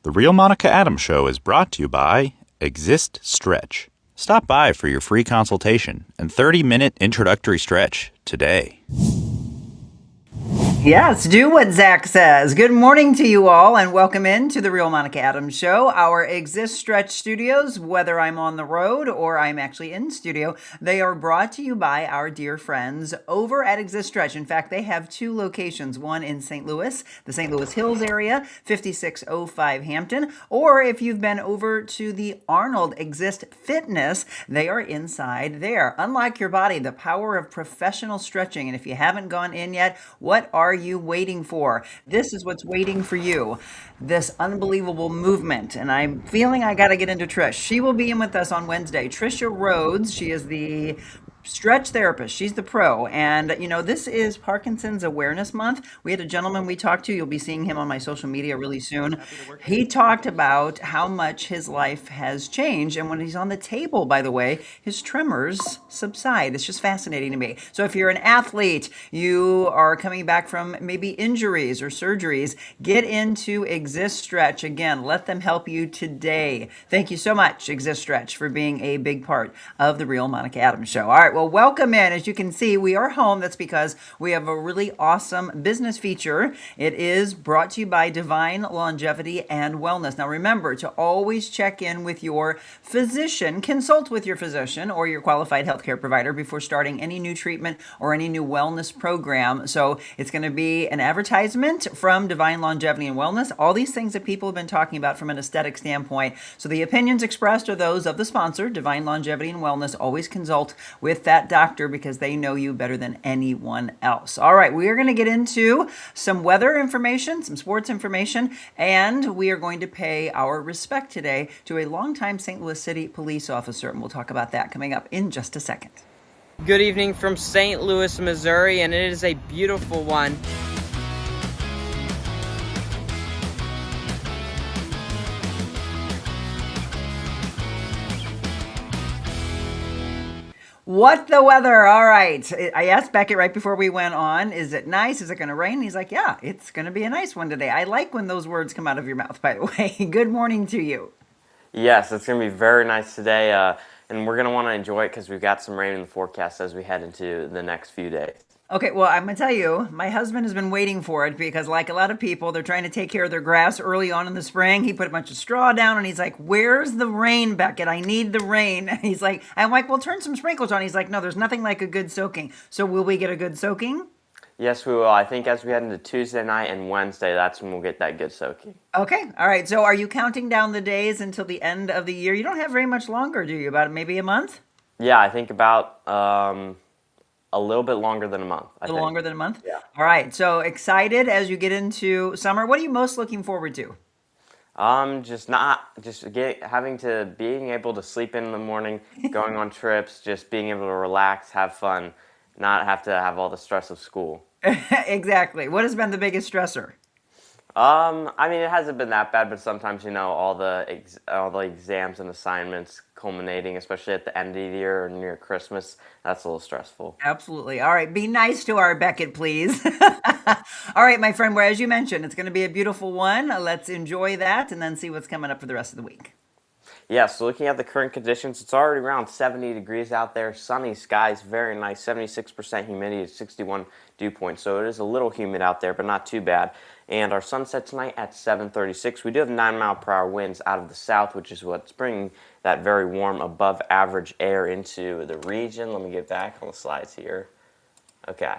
The Real Monica Adams Show is brought to you by Exist Stretch. Stop by for your free consultation and 30-minute introductory stretch today. Yes, do what Zach says. Good morning to you all, and welcome in to the Real Monica Adams Show. Our Exist Stretch studios, whether I'm on the road or I'm actually in studio, they are brought to you by our dear friends over at Exist Stretch. In fact, they have two locations, one in St. Louis, the St. Louis Hills area, 5605 Hampton, or if you've been over to the Arnold Exist Fitness, they are inside there. Unlike your body, the power of professional stretching, and if you haven't gone in yet, what are you waiting for? This is what's waiting for you. This unbelievable movement. And I'm feeling I got to get into Trish. She will be in with us on Wednesday. Trisha Rhodes, she is the stretch therapist. She's the pro. And, this is Parkinson's Awareness Month. We had a gentleman we talked to. You'll be seeing him on my social media really soon. He talked about how much his life has changed. And when he's on the table, by the way, his tremors subside. It's just fascinating to me. So if you're an athlete, you are coming back from maybe injuries or surgeries, get into Exist Stretch. Again, let them help you today. Thank you so much, Exist Stretch, for being a big part of the Real Monica Adams Show. All right, well, welcome in. As you can see, we are home. That's because we have a really awesome business feature. It is brought to you by Divine Longevity and Wellness. Now, remember to always check in with your physician, consult with your physician or your qualified healthcare provider before starting any new treatment or any new wellness program. So it's going to be an advertisement from Divine Longevity and Wellness. All these things that people have been talking about from an aesthetic standpoint. So the opinions expressed are those of the sponsor, Divine Longevity and Wellness. Always consult with that doctor because they know you better than anyone else. All right, we are going to get into some weather information, some sports information, and we are going to pay our respect today to a longtime St. Louis City police officer, and we'll talk about that coming up in just a second. Good evening from St. Louis, Missouri, and it is a beautiful one. What the weather? All right. I asked Beckett right before we went on, is it nice? Is it going to rain? He's like, yeah, it's going to be a nice one today. I like when those words come out of your mouth, by the way. Good morning to you. Yes, it's going to be very nice today, and we're going to want to enjoy it because we've got some rain in the forecast as we head into the next few days. Okay, well, I'm going to tell you, my husband has been waiting for it because, like a lot of people, they're trying to take care of their grass early on in the spring. He put a bunch of straw down and he's like, where's the rain, Beckett? I need the rain. And he's like, I'm like, well, turn some sprinkles on. He's like, no, there's nothing like a good soaking. So will we get a good soaking? Yes, we will. I think as we head into Tuesday night and Wednesday, that's when we'll get that good soaking. Okay, all right. So are you counting down the days until the end of the year? You don't have very much longer, do you? About maybe a month? Yeah, I think about a little bit longer than a month. A little longer than a month? Yeah. All right. So excited as you get into summer. What are you most looking forward to? Being able to sleep in the morning, going on trips, just being able to relax, have fun, not have to have all the stress of school. Exactly. What has been the biggest stressor? It hasn't been that bad, but sometimes, all the exams and assignments culminating, especially at the end of the year or near Christmas, that's a little stressful. Absolutely. All right. Be nice to our Beckett, please. All right, my friend, as you mentioned, it's going to be a beautiful one. Let's enjoy that and then see what's coming up for the rest of the week. Yeah, so looking at the current conditions, it's already around 70 degrees out there. Sunny skies, very nice. 76% humidity, 61 dew points. So it is a little humid out there, but not too bad. And our sunset tonight at 7:36. We do have 9-mile-per-hour winds out of the south, which is what's bringing that very warm, above-average air into the region. Let me get back on the slides here. Okay.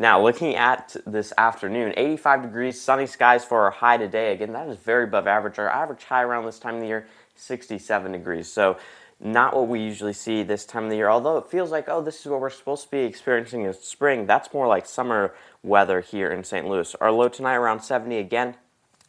Now, looking at this afternoon, 85 degrees, sunny skies for our high today. Again, that is very above average. Our average high around this time of the year, 67 degrees. So not what we usually see this time of the year. Although it feels like, this is what we're supposed to be experiencing in spring. That's more like summer weather here in St. Louis. Our low tonight around 70 again.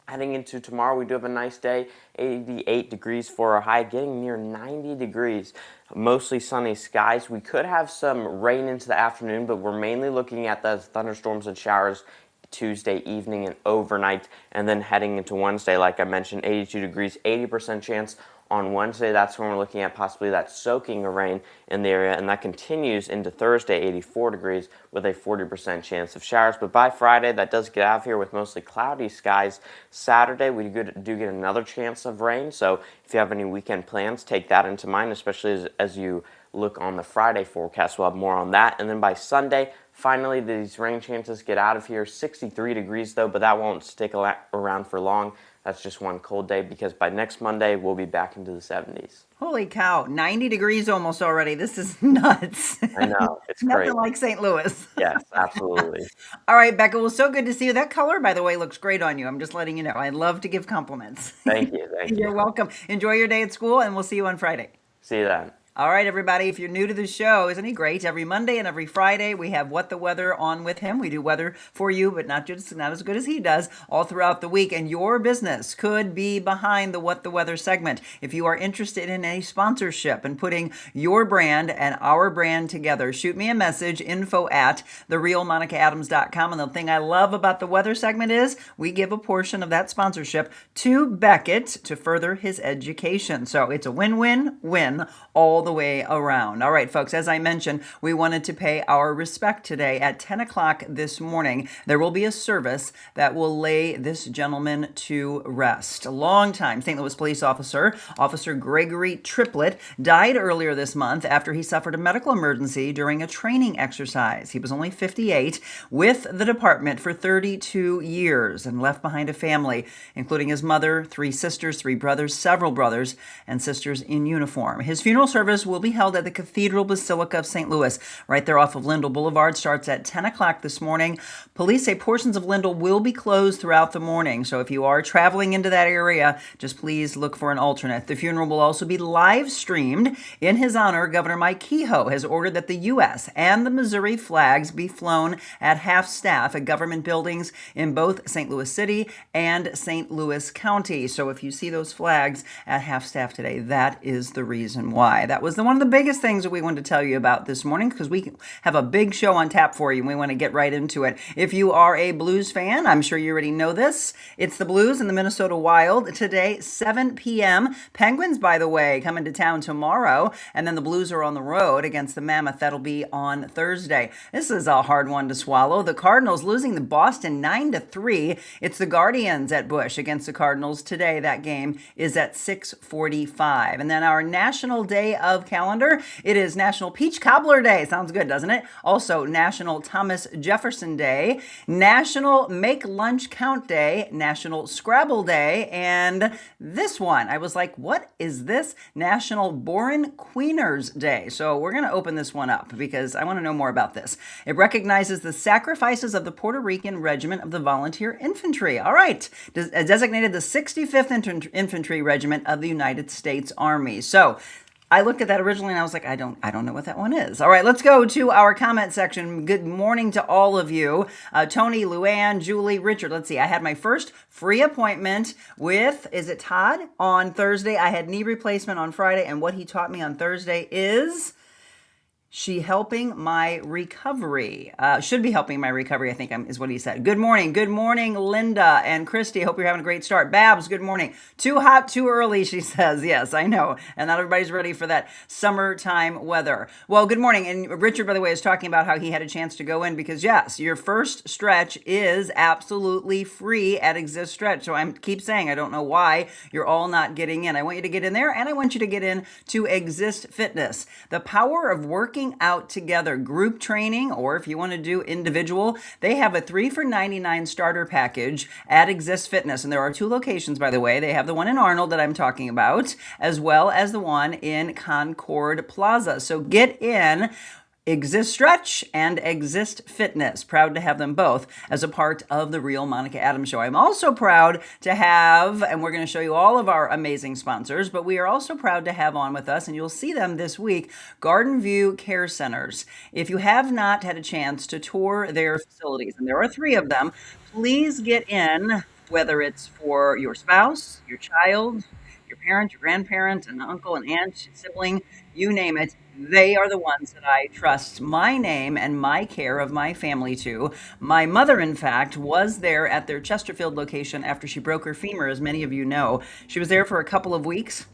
Heading into tomorrow, we do have a nice day, 88 degrees for our high, getting near 90 degrees. Mostly sunny skies. We could have some rain into the afternoon, but we're mainly looking at those thunderstorms and showers Tuesday evening and overnight, and then heading into Wednesday, like I mentioned, 82 degrees, 80% chance On Wednesday, that's when we're looking at possibly that soaking of rain in the area, and that continues into Thursday, 84 degrees with a 40% chance of showers. But by Friday, that does get out of here with mostly cloudy skies. Saturday, we do get another chance of rain, so if you have any weekend plans, take that into mind, especially as you look on the Friday forecast. We'll have more on that. And then by Sunday, finally, these rain chances get out of here. 63 degrees, though, but that won't stick around for long. That's just one cold day, because by next Monday, we'll be back into the 70s. Holy cow, 90 degrees almost already. This is nuts. I know, it's Nothing great. like St. Louis. Yes, absolutely. All right, Becca, well, so good to see you. That color, by the way, looks great on you. I'm just letting you know. I love to give compliments. Thank you. You're welcome. Enjoy your day at school, and we'll see you on Friday. See you then. All right, everybody, if you're new to the show, isn't he great? Every Monday and every Friday, we have What the Weather on with him. We do weather for you, but not as good as he does all throughout the week. And your business could be behind the What the Weather segment. If you are interested in a sponsorship and putting your brand and our brand together, shoot me a message, info@therealmonicaadams.com. And the thing I love about the weather segment is we give a portion of that sponsorship to Beckett to further his education. So it's a win-win-win all the way around. All right, folks, as I mentioned, we wanted to pay our respect today at 10 o'clock this morning. There will be a service that will lay this gentleman to rest. A long-time St. Louis police officer, Officer Gregory Triplett, died earlier this month after he suffered a medical emergency during a training exercise. He was only 58, with the department for 32 years, and left behind a family, including his mother, 3 sisters, 3 brothers, several brothers and sisters in uniform. His funeral service will be held at the Cathedral Basilica of St. Louis, right there off of Lindell Boulevard. Starts at 10 o'clock this morning. Police say portions of Lindell will be closed throughout the morning, so if you are traveling into that area, just please look for an alternate. The funeral will also be live streamed. In his honor, Governor Mike Kehoe has ordered that the U.S. and the Missouri flags be flown at half-staff at government buildings in both St. Louis City and St. Louis County. So if you see those flags at half-staff today, that is the reason why. That was one of the biggest things that we wanted to tell you about this morning, because we have a big show on tap for you and we want to get right into it. If you are a Blues fan, I'm sure you already know this. It's the Blues and the Minnesota Wild today, 7 p.m. Penguins, by the way, coming to town tomorrow, and then the Blues are on the road against the Mammoth. That'll be on Thursday. This is a hard one to swallow. The Cardinals losing to Boston 9-3. It's the Guardians at Busch against the Cardinals today. That game is at 6:45. And then our National Day of calendar, it is National Peach Cobbler Day. Sounds good, doesn't it? Also, National Thomas Jefferson Day, National Make Lunch Count Day, National Scrabble Day, and this one, I was like, what is this? National Borin Queeners Day. So we're going to open this one up because I want to know more about this. It recognizes the sacrifices of the Puerto Rican Regiment of the Volunteer Infantry. All right. Designated the 65th Infantry Regiment of the United States Army. So I looked at that originally and I was like, I don't know what that one is. All right, let's go to our comment section. Good morning to all of you. Tony, Luann, Julie, Richard. Let's see. I had my first free appointment with, is it Todd? On Thursday. I had knee replacement on Friday, and what he taught me on Thursday is she helping my recovery. Should be helping my recovery, I think is what he said. Good morning. Good morning, Linda and Christy. Hope you're having a great start. Babs, good morning. Too hot, too early, she says. Yes, I know. And not everybody's ready for that summertime weather. Well, good morning. And Richard, by the way, is talking about how he had a chance to go in because, yes, your first stretch is absolutely free at Exist Stretch. So I keep saying, I don't know why you're all not getting in. I want you to get in there, and I want you to get in to Exist Fitness. The power of working out together, group training, or if you want to do individual, they have a 3 for $99 starter package at Exist Fitness. And there are 2 locations, by the way. They have the one in Arnold that I'm talking about, as well as the one in Concord Plaza. So get in Exist Stretch and Exist Fitness. Proud to have them both as a part of the Real Monica Adams Show. I'm also proud to have, and we're going to show you all of our amazing sponsors, but we are also proud to have on with us, and you'll see them this week, Garden View Care Centers. If you have not had a chance to tour their facilities, and there are 3 of them, please get in, whether it's for your spouse, your child, your parent, your grandparent, an uncle, an aunt, sibling, you name it. They are the ones that I trust my name and my care of my family to. My mother, in fact, was there at their Chesterfield location after she broke her femur, as many of you know. She was there for a couple of weeks.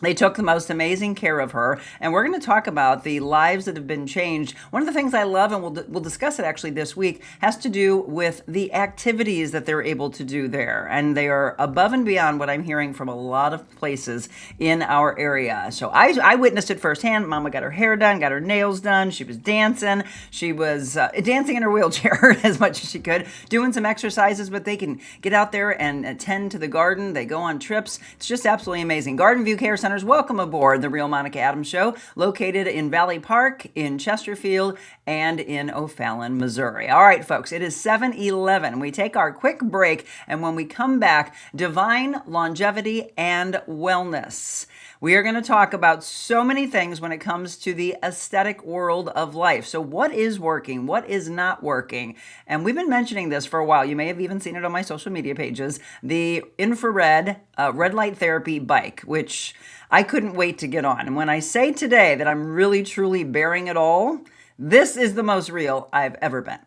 They took the most amazing care of her, and we're going to talk about the lives that have been changed. One of the things I love, and we'll discuss it actually this week, has to do with the activities that they're able to do there, and they are above and beyond what I'm hearing from a lot of places in our area. So I witnessed it firsthand. Mama got her hair done, got her nails done. She was dancing. She was dancing in her wheelchair as much as she could, doing some exercises, but they can get out there and attend to the garden. They go on trips. It's just absolutely amazing. Garden View Care Center, welcome aboard the Real Monica Adams Show, located in Valley Park, in Chesterfield, and in O'Fallon, Missouri. All right, folks, it is 7:11. We take our quick break, and when we come back, divine longevity and wellness. We are going to talk about so many things when it comes to the aesthetic world of life. So what is working? What is not working? And we've been mentioning this for a while. You may have even seen it on my social media pages. The infrared red light therapy bike, which I couldn't wait to get on. And when I say today that I'm really, truly bearing it all, this is the most real I've ever been.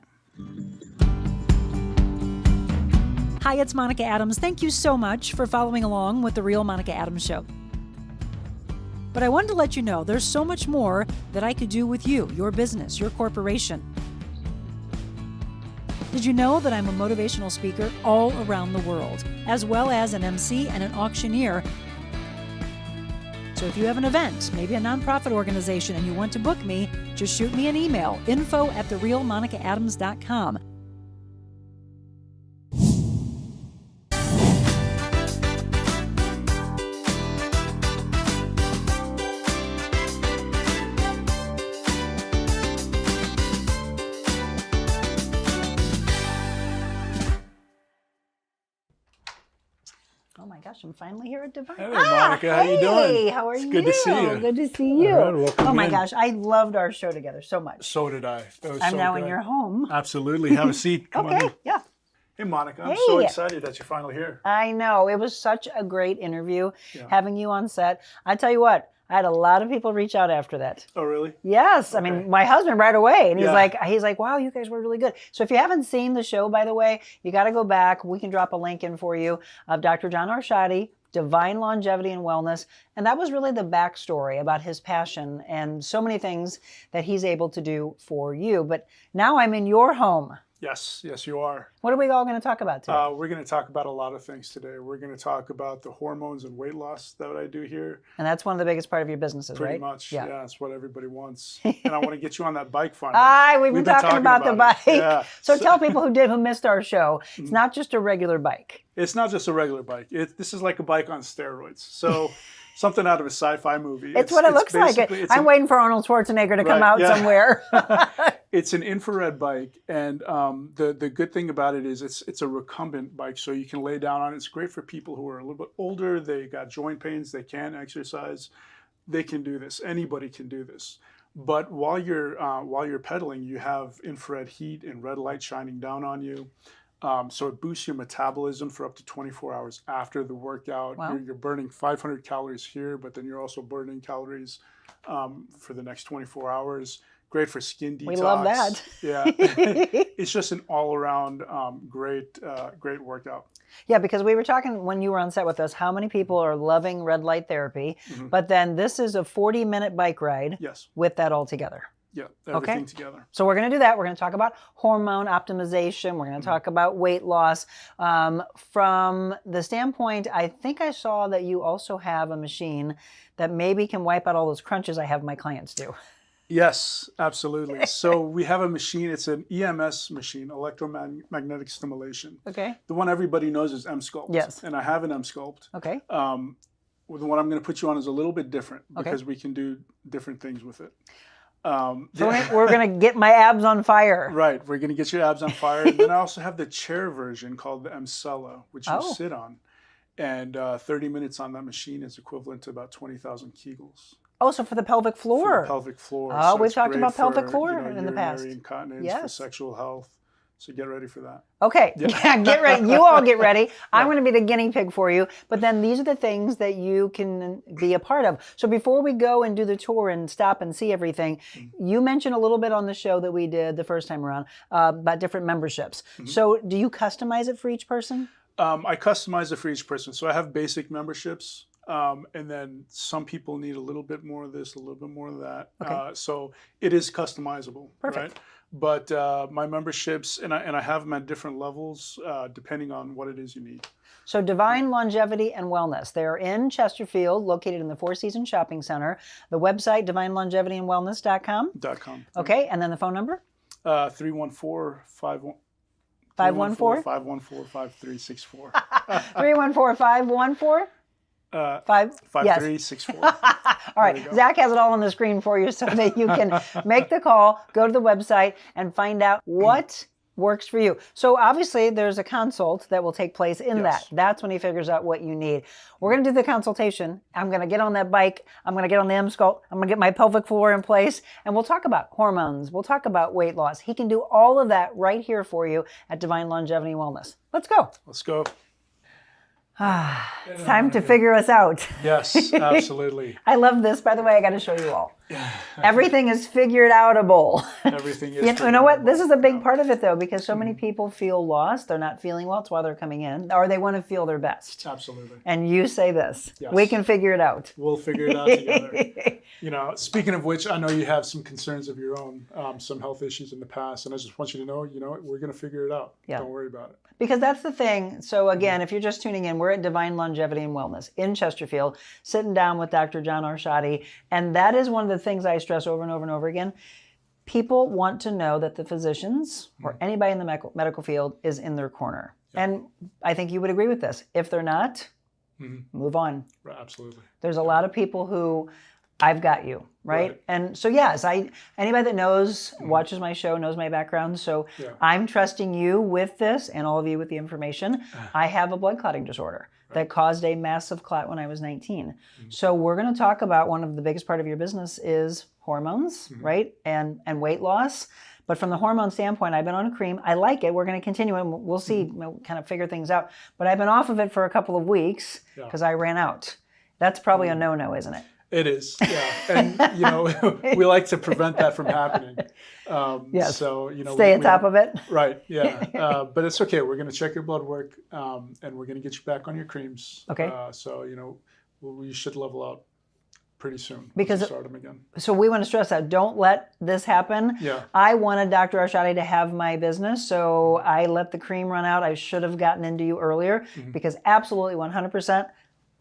Hi, it's Monica Adams. Thank you so much for following along with the Real Monica Adams Show. But I wanted to let you know there's so much more that I could do with you, your business, your corporation. Did you know that I'm a motivational speaker all around the world, as well as an MC and an auctioneer? So if you have an event, maybe a nonprofit organization, and you want to book me, just shoot me an email, info@therealmonicaadams.com. Oh my gosh, I'm finally here at Divine. Hey, Monica, how you doing? Hey, how are you? Good to see you. Good to see you. All right, welcome Oh my in. gosh, I loved our show together so much. So did I. That was I'm so now good. in your home. Absolutely. Have a seat. Come on Okay, in. yeah. Hey, Monica, I'm so Hey. excited that you're finally here. I know. It was such a great interview having you on set. I tell you what, I had a lot of people reach out after that. Oh, really? Yes. I mean, my husband right away. And he's Yeah. like, wow, you guys were really good. So if you haven't seen the show, by the way, you got to go back. We can drop a link in for you of Dr. John Arshadi, Divine Longevity and Wellness. And that was really the backstory about his passion and so many things that he's able to do for you. But now I'm in your home. Yes, you are. What are we all going to talk about today? We're going to talk about a lot of things today. We're going to talk about the hormones and weight loss that I do here. And that's one of the biggest part of your businesses, Pretty right? much. Yeah. Yeah, that's what everybody wants. And I want to get you on that bike finally. We've been talking about the bike. Yeah. So tell people who missed our show, it's not just a regular bike. It's not just a regular bike. This is like a bike on steroids. So something out of a sci-fi movie. It's what it looks like. I'm waiting for Arnold Schwarzenegger to come out somewhere. It's an infrared bike, and the good thing about it is it's a recumbent bike, so you can lay down on it. It's great for people who are a little bit older. They got joint pains. They can't exercise. They can do this. Anybody can do this. But while you're pedaling, you have infrared heat and red light shining down on you. So it boosts your metabolism for up to 24 hours after the workout. Wow. You're burning 500 calories here, but then you're also burning calories for the next 24 hours. Great for skin detox. We love that. Yeah. It's just an all-around great workout. Yeah, because we were talking when you were on set with us, how many people are loving red light therapy, but then this is a 40-minute bike ride Yes. with that all together. Yeah, everything together. So we're going to do that. We're going to talk about hormone optimization. We're going to talk about weight loss. From the standpoint, I think I saw that you also have a machine that maybe can wipe out all those crunches I have my clients do. Yes, absolutely. So we have a machine. It's an EMS machine, electromagnetic stimulation. Okay. The one everybody knows is M-Sculpt. Yes. And I have an M-Sculpt. Okay. The one I'm going to put you on is a little bit different because we can do different things with it. So we're going to get my abs on fire. Right. We're going to get your abs on fire. And then I also have the chair version called the Emcella, which you sit on. And 30 minutes on that machine is equivalent to about 20,000 Kegels. Oh, so for the pelvic floor. For the pelvic floor. Oh, So we've it's talked great about pelvic for, floor in the past. urinary incontinence, for Yes. sexual health. So get ready for that. Okay, yeah, get ready. You all get ready. I'm going to be the guinea pig for you. But then these are the things that you can be a part of. So before we go and do the tour and stop and see everything, you mentioned a little bit on the show that we did the first time around about different memberships. So do you customize it for each person? I customize it for each person. So I have basic memberships. And then some people need a little bit more of this, a little bit more of that. Okay. So it is customizable, Perfect. right? But my memberships, and I have them at different levels depending on what it is you need. So Divine Longevity and Wellness. They're in Chesterfield, located in the Four Seasons Shopping Center. The website, divinelongevityandwellness.com. .com. Okay, and then the phone number? 314-514? 514? 514-5364. 314-514? 5364. All right, Zach has it all on the screen for you so that you can make the call, go to the website, and find out what works for you. So obviously there's a consult that will take place in that. That's when he figures out what you need. We're going to do the consultation. I'm going to get on that bike. I'm going to get on the M-Sculpt. I'm going to get my pelvic floor in place, and we'll talk about hormones. We'll talk about weight loss. He can do all of that right here for you at Divine Longevity and Wellness. Let's go. Let's go. It's time to figure us out. Yes, absolutely. I love this. By the way, I got to show you all. Everything is figured outable. Everything is. You know what? This is a big part of it, though, because so many people feel lost. They're not feeling well. It's why they're coming in, or they want to feel their best. Absolutely. And you say this. Yes. We can figure it out. We'll figure it out together. Speaking of which, I know you have some concerns of your own, some health issues in the past, and I just want you to know, we're going to figure it out. Yeah. Don't worry about it. Because that's the thing. So again, if you're just tuning in, we're at Divine Longevity and Wellness in Chesterfield, sitting down with Dr. John Arshadi. And that is one of the things I stress over and over and over again. People want to know that the physicians or anybody in the medical field is in their corner. Yeah. And I think you would agree with this. If they're not, move on. Right, absolutely. There's a lot of people who, I've got you, right? And so yes, anybody that knows, watches my show, knows my background. So I'm trusting you with this and all of you with the information. I have a blood clotting disorder that caused a massive clot when I was 19. So we're going to talk about one of the biggest part of your business is hormones, right? And weight loss. But from the hormone standpoint, I've been on a cream. I like it. We're going to continue and we'll see, kind of figure things out. But I've been off of it for a couple of weeks because I ran out. That's probably a no-no, isn't it? It is, yeah. And, we like to prevent that from happening. Yes. So, stay on top of it. Right, yeah. But it's okay. We're going to check your blood work and we're going to get you back on your creams. Okay. So, we should level out pretty soon. Because start them again. So we want to stress that. Don't let this happen. Yeah. I wanted Dr. Arshadi to have my business, so I let the cream run out. I should have gotten into you earlier because absolutely 100%.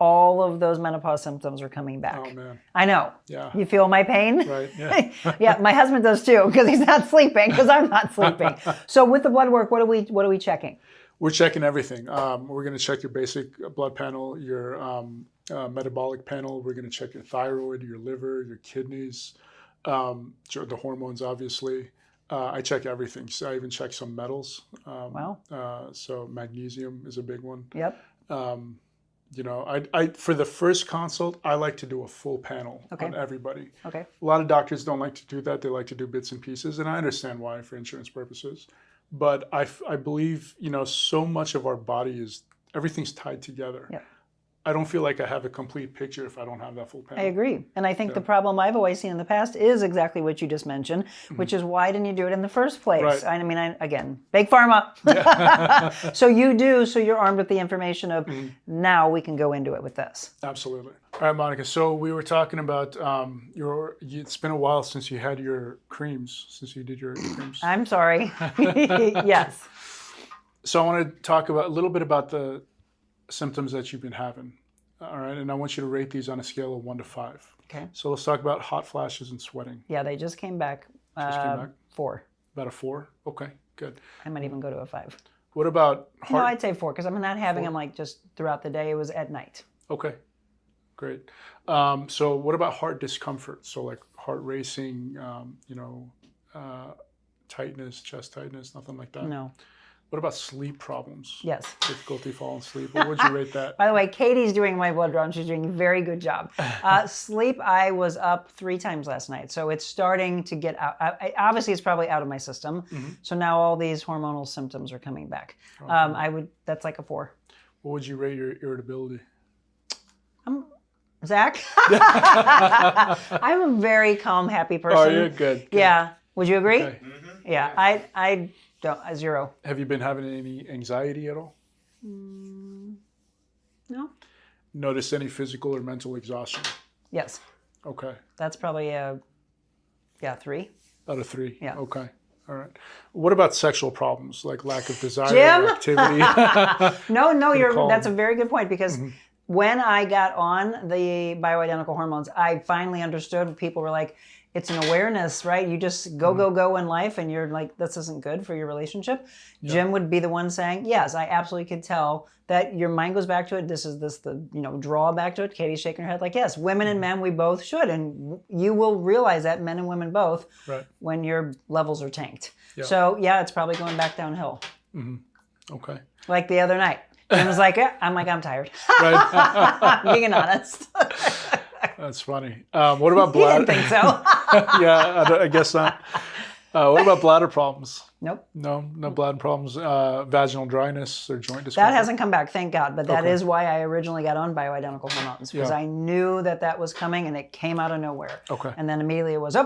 All of those menopause symptoms are coming back. Oh, man. I know. Yeah. You feel my pain? Right, yeah. Yeah, my husband does too because he's not sleeping because I'm not sleeping. So with the blood work, what are we checking? We're checking everything. We're going to check your basic blood panel, your metabolic panel. We're going to check your thyroid, your liver, your kidneys, the hormones, obviously. I check everything. So I even check some metals. Wow. So magnesium is a big one. Yep. I for the first consult, I like to do a full panel on everybody. Okay. A lot of doctors don't like to do that. They like to do bits and pieces, and I understand why for insurance purposes. But I believe, so much of our body everything's tied together. Yeah. I don't feel like I have a complete picture if I don't have that full panel. I agree. And I think the problem I've always seen in the past is exactly what you just mentioned, which is why didn't you do it in the first place? Right. I mean, again, big pharma. Yeah. So you're armed with the information of now we can go into it with this. Absolutely. All right, Monica. So we were talking about it's been a while since you had your creams, since you did your creams. I'm sorry. Yes. So I want to talk a little bit about the symptoms that you've been having. All right. And I want you to rate these on a scale of 1 to 5. Okay. So let's talk about hot flashes and sweating. Yeah, they just came back. 4. About a 4? Okay, good. I might even go to a 5. What about No, I'd say 4 because I'm not having them like just throughout the day. It was at night. Okay, great. So what about heart discomfort? So like heart racing, tightness, chest tightness, nothing like that? No. What about sleep problems? Yes. Difficulty falling asleep. What would you rate that? By the way, Katie's doing my blood draw and she's doing a very good job. Sleep, I was up 3 times last night. So it's starting to get out. Obviously, it's probably out of my system. So now all these hormonal symptoms are coming back. Okay. That's like a 4. What would you rate your irritability? Zach? I'm a very calm, happy person. Oh, you're good. Yeah. Would you agree? Okay. Yeah. I don't. 0. Have you been having any anxiety at all? No. notice any physical or mental exhaustion? Yes. Okay. That's probably a 3. Out of 3? Yeah. Okay. All right. What about sexual problems, like lack of desire, Jim? activity? No, that's a very good point, because when I got on the bioidentical hormones, I finally understood. People were like, it's an awareness, right? You just go in life, and you're like, this isn't good for your relationship. Yeah. Jim would be the one saying, yes, I absolutely could tell that your mind goes back to it. Draw back to it. Katie's shaking her head like, yes, women and men, we both should. And you will realize that, men and women both, when your levels are tanked. Yeah. So yeah, it's probably going back downhill. Okay. Like the other night. Jim was like, I'm tired. Right. Being honest. That's funny. What about bladder? You didn't think so. Yeah, I guess not. What about bladder problems? Nope. No bladder problems. Vaginal dryness or joint discomfort? That hasn't come back, thank God. But that is why I originally got on bioidentical hormones, because I knew that was coming, and it came out of nowhere. Okay. And then immediately it was,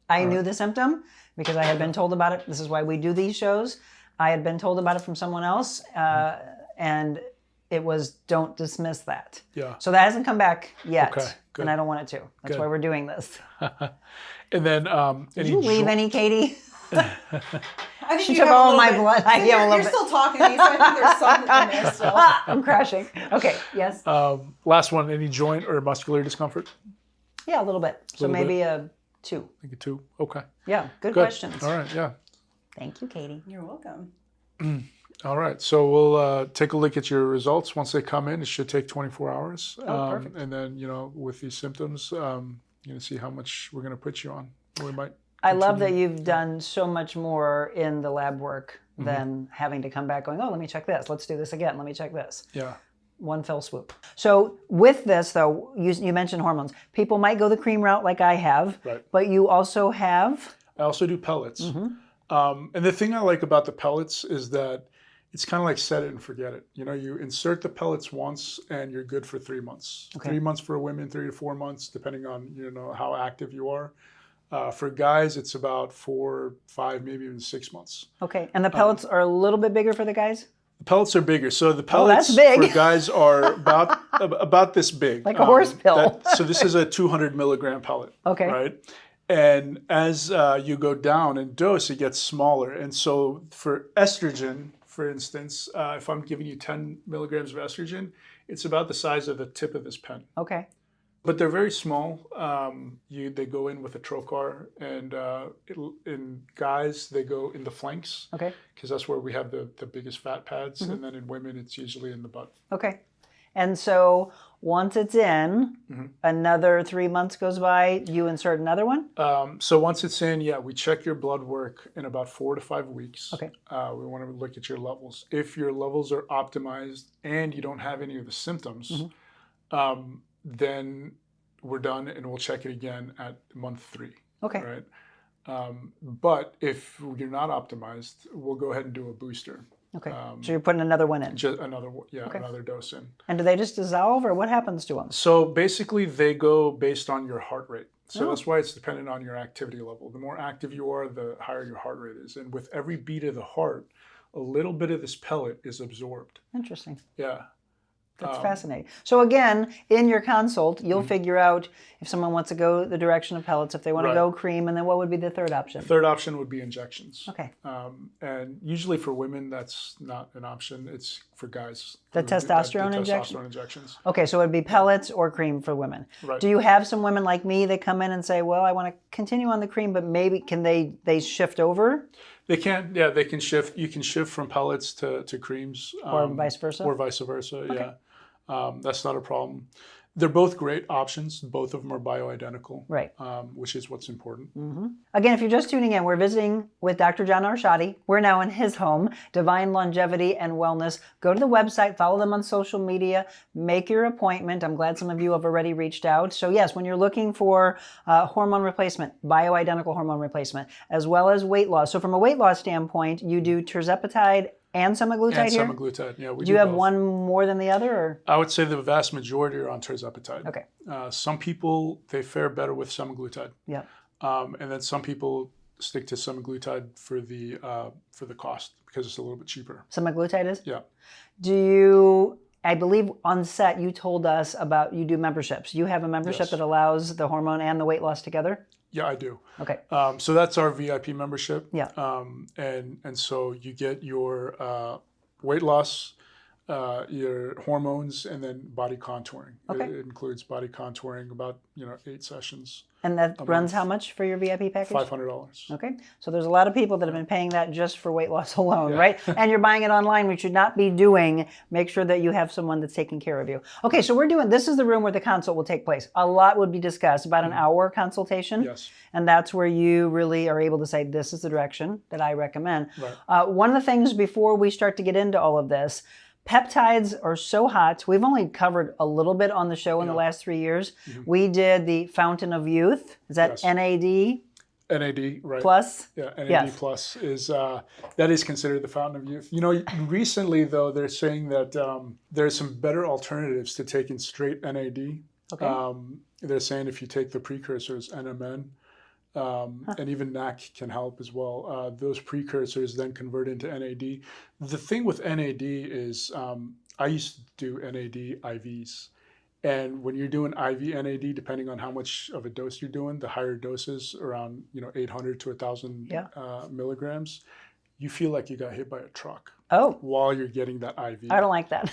I knew the symptom because I had been told about it. This is why we do these shows. I had been told about it from someone else, and it was, don't dismiss that. Yeah. So that hasn't come back yet. Okay. Good. And I don't want it to. That's why we're doing this. And then, did you leave any, Katie? I think she took all my blood. You're still talking to me, so I think there's something in there still. I'm crashing. Okay, yes. Last one, any joint or muscular discomfort? Yeah, a little bit. So maybe a 2. I think a 2. Okay. Yeah, good questions. All right, yeah. Thank you, Katie. You're welcome. All right, so we'll take a look at your results once they come in. It should take 24 hours. Perfect. And then, with these symptoms, see how much we're going to put you on. We might. I love that you've done so much more in the lab work than having to come back going, let me check this. Let's do this again. Let me check this. Yeah. One fell swoop. So with this, though, you mentioned hormones. People might go the cream route like I have, but you also have? I also do pellets. And the thing I like about the pellets is that it's kind of like set it and forget it. You insert the pellets once and you're good for 3 months. Okay. 3 months for women, 3 to 4 months, depending on how active you are. For guys, it's about 4, 5, maybe even 6 months. Okay, and the pellets are a little bit bigger for the guys? The pellets are bigger. So the pellets for guys are about this big. Like a horse pill. So this is a 200 milligram pellet. Okay. Right? And as you go down in dose, it gets smaller. And so for estrogen, for instance, if I'm giving you 10 milligrams of estrogen, it's about the size of the tip of this pen. Okay. But they're very small. They go in with a trocar, and in guys, they go in the flanks. Okay. Because that's where we have the biggest fat pads. And then in women, it's usually in the butt. Okay. And so once it's in, another 3 months goes by, you insert another one? So once it's in, we check your blood work in about 4 to 5 weeks. Okay. We want to look at your levels. If your levels are optimized and you don't have any of the symptoms, then we're done and we'll check it again at month 3. Okay. Right. But if you're not optimized, we'll go ahead and do a booster. Okay. So you're putting another one in? Just another dose in. And do they just dissolve, or what happens to them? So basically they go based on your heart rate. So that's why it's dependent on your activity level. The more active you are, the higher your heart rate is. And with every beat of the heart, a little bit of this pellet is absorbed. Interesting. Yeah. That's fascinating. So again, in your consult, you'll figure out if someone wants to go the direction of pellets, if they want to go cream, and then what would be the third option? The third option would be injections. Okay. And usually for women, that's not an option. It's for guys. The testosterone injection? Testosterone injections. Okay, so it would be pellets or cream for women. Right. Do you have some women like me that come in and say, well, I want to continue on the cream, but maybe can they shift over? They can, they can shift. You can shift from pellets to creams. Or vice versa? Or vice versa, okay. That's not a problem. They're both great options. Both of them are bioidentical, right? Which is what's important. Again, if you're just tuning in, we're visiting with Dr. John Arshadi. We're now in his home, Divine Longevity and Wellness. Go to the website, follow them on social media, make your appointment. I'm glad some of you have already reached out. So yes, when you're looking for hormone replacement, bioidentical hormone replacement, as well as weight loss. So from a weight loss standpoint, you do tirzepatide and semaglutide here? And semaglutide, yeah. Do you have both. One more than the other? Or? I would say the vast majority are on tirzepatide. Okay. Some people, they fare better with semaglutide. Yeah. And then some people stick to semaglutide for the cost because it's a little bit cheaper. Semaglutide is? Yeah. Do you I believe on set you told us about you do memberships. You have a membership Yes. that allows the hormone and the weight loss together? Yeah, I do. Okay. So that's our VIP membership. Yeah. And so you get your weight loss, your hormones, and then body contouring. Okay. It includes body contouring, about 8 sessions. And that runs month. how much for your VIP package? $500. Okay, so there's a lot of people that have been paying that just for weight loss alone, right? And you're buying it online, which you should not be doing. Make sure that you have someone that's taking care of you. Okay, so this is the room where the consult will take place. A lot would be discussed, about an hour consultation. Yes. And that's where you really are able to say, this is the direction that I recommend. Right. One of the things before we start to get into all of this, peptides are so hot. We've only covered a little bit on the show in the last 3 years. We did the Fountain of Youth. Is that Yes. NAD? NAD, right? Plus? Yeah, NAD Yes. plus is that is considered the fountain of youth. Recently though, they're saying that there's some better alternatives to taking straight NAD. Okay. They're saying if you take the precursors, NMN, and even NAC can help as well. Those precursors then convert into NAD. The thing with NAD is I used to do NAD IVs. And when you're doing IV NAD, depending on how much of a dose you're doing, the higher doses, around 800 to 1,000 milligrams, you feel like you got hit by a truck while you're getting that IV. I don't like that.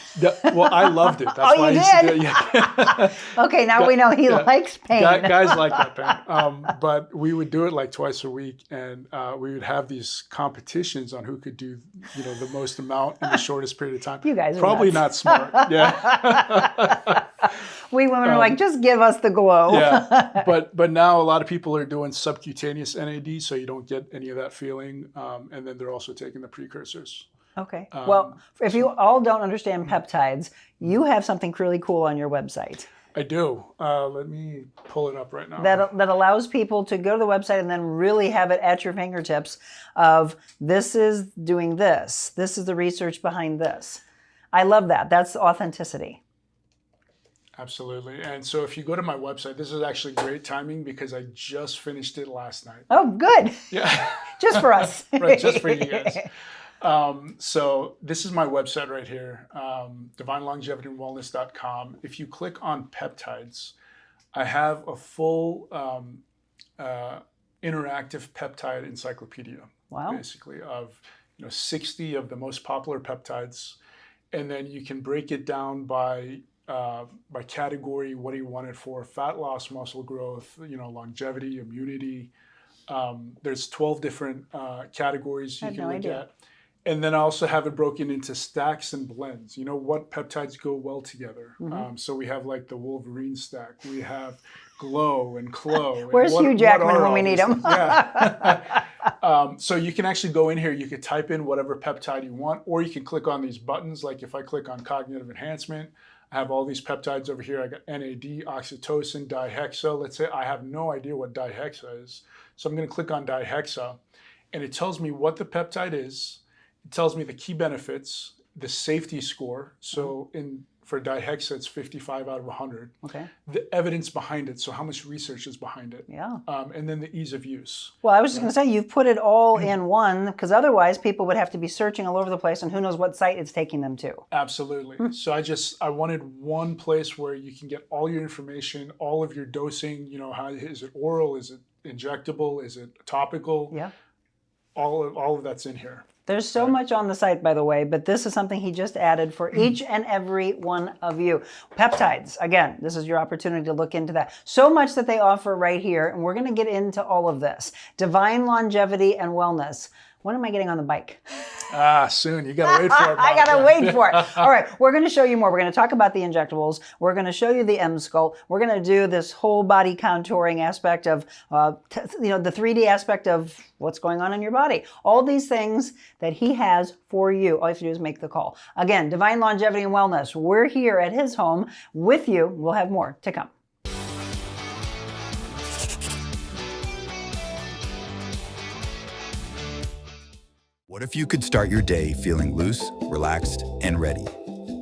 Well, I loved it. That's Oh, why you I used to did? do it. Yeah. Okay, now we know he likes pain. Guys like that pain. But we would do it like twice a week, and we would have these competitions on who could do the most amount in the shortest period of time. You guys are probably nuts. not smart. Yeah. We women are like, just give us the glow. Yeah, but now a lot of people are doing subcutaneous NAD, so you don't get any of that feeling, and then they're also taking the precursors. Okay. Well, if you all don't understand peptides, you have something really cool on your website. I do. Let me pull it up right now. That allows people to go to the website and then really have it at your fingertips of, this is doing this. This is the research behind this. I love that. That's authenticity. Absolutely. And so if you go to my website, this is actually great timing because I just finished it last night. Oh, good. Yeah. Just for us. Right, just for you guys. So this is my website right here, divinelongevityandwellness.com. If you click on peptides, I have a full interactive peptide encyclopedia, basically, of 60 of the most popular peptides. And then you can break it down by category. What do you want it for? Fat loss, muscle growth, longevity, immunity. There's 12 different categories you can look at. And then I also have it broken into stacks and blends. What peptides go well together. So we have like the Wolverine stack. We have Glow and Clo. Where's Hugh Jackman when we need him? Yeah. So you can actually go in here, you could type in whatever peptide you want, or you can click on these buttons. Like if I click on cognitive enhancement, I have all these peptides over here. I got NAD, oxytocin, dihexa. Let's say I have no idea what dihexa is. So I'm going to click on dihexa, and it tells me what the peptide is. It tells me the key benefits, the safety score. So for dihexa, it's 55 out of 100. Okay. The evidence behind it, so how much research is behind it. Yeah. And then the ease of use. Well, I was just going to say, you've put it all in one, because otherwise people would have to be searching all over the place, and who knows what site it's taking them to. Absolutely. So I wanted one place where you can get all your information, all of your dosing, how is it oral, is it injectable, is it topical? Yeah. All of that's in here. There's so much on the site, by the way, but this is something he just added for each and every one of you. Peptides, again, this is your opportunity to look into that. So much that they offer right here, and we're going to get into all of this. Divine Longevity and Wellness. When am I getting on the bike? Soon. You got to wait for it. I got to wait for it. All right, we're going to show you more. We're going to talk about the injectables. We're going to show you the M-Skull. We're going to do this whole body contouring aspect of, the 3D aspect of what's going on in your body. All these things that he has for you. All you have to do is make the call. Again, Divine Longevity and Wellness. We're here at his home with you. We'll have more to come. What if you could start your day feeling loose, relaxed, and ready?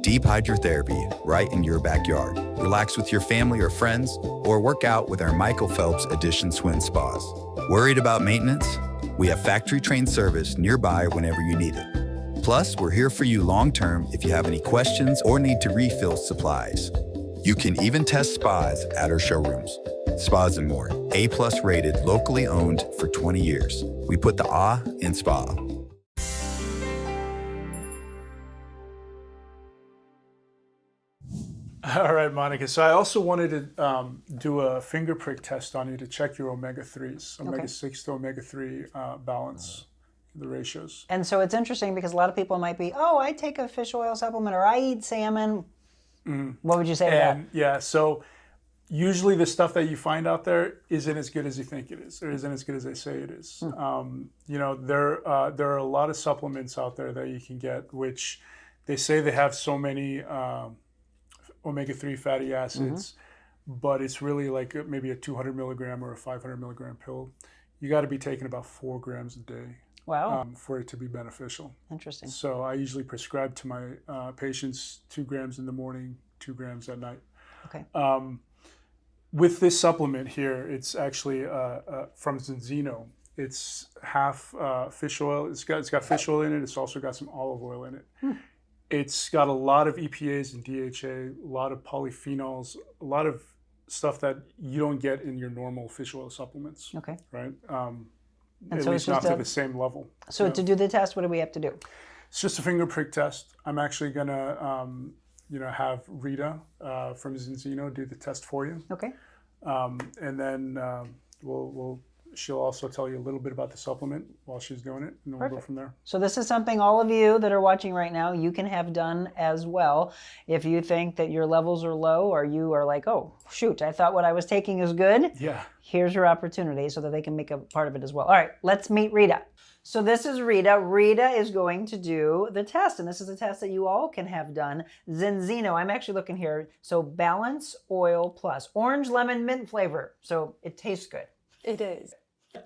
Deep hydrotherapy right in your backyard. Relax with your family or friends, or work out with our Michael Phelps Edition swim spas. Worried about maintenance? We have factory-trained service nearby whenever you need it. Plus, we're here for you long term if you have any questions or need to refill supplies. You can even test spas at our showrooms. Spas and More, A+ rated, locally owned for 20 years. We put the ah in spa. All right, Monica. So I also wanted to do a finger prick test on you to check your omega-3s, omega-6 to omega-3 balance, the ratios. And so it's interesting because a lot of people might be, oh, I take a fish oil supplement or I eat salmon. What would you say to that? Yeah, so usually the stuff that you find out there isn't as good as you think it is, or isn't as good as they say it is. There are a lot of supplements out there that you can get, which they say they have so many omega-3 fatty acids, but it's really like maybe a 200 milligram or a 500 milligram pill. You got to be taking about 4 grams a day. Wow. For it to be beneficial. Interesting. So I usually prescribe to my patients 2 grams in the morning, 2 grams at night. Okay. With this supplement here, it's actually from Zenzino. It's half fish oil. It's got fish oil in it. It's also got some olive oil in it. It's got a lot of EPAs and DHA, a lot of polyphenols, a lot of stuff that you don't get in your normal fish oil supplements. Okay. Right. And at so least not to the same level. So to do the test, what do we have to do? It's just a finger prick test. I'm actually gonna, have Rita from Zenzino do the test for you. Okay. And then she'll also tell you a little bit about the supplement while she's doing it, and then we'll go from there. So this is something all of you that are watching right now, you can have done as well. If you think that your levels are low, or you are like, oh, shoot, I thought what I was taking is good. Yeah. Here's your opportunity so that they can make a part of it as well. All right, let's meet Rita. So this is Rita. Rita is going to do the test, and this is a test that you all can have done. Zenzino, I'm actually looking here. So Balance Oil Plus, orange, lemon, mint flavor. So it tastes good. It is.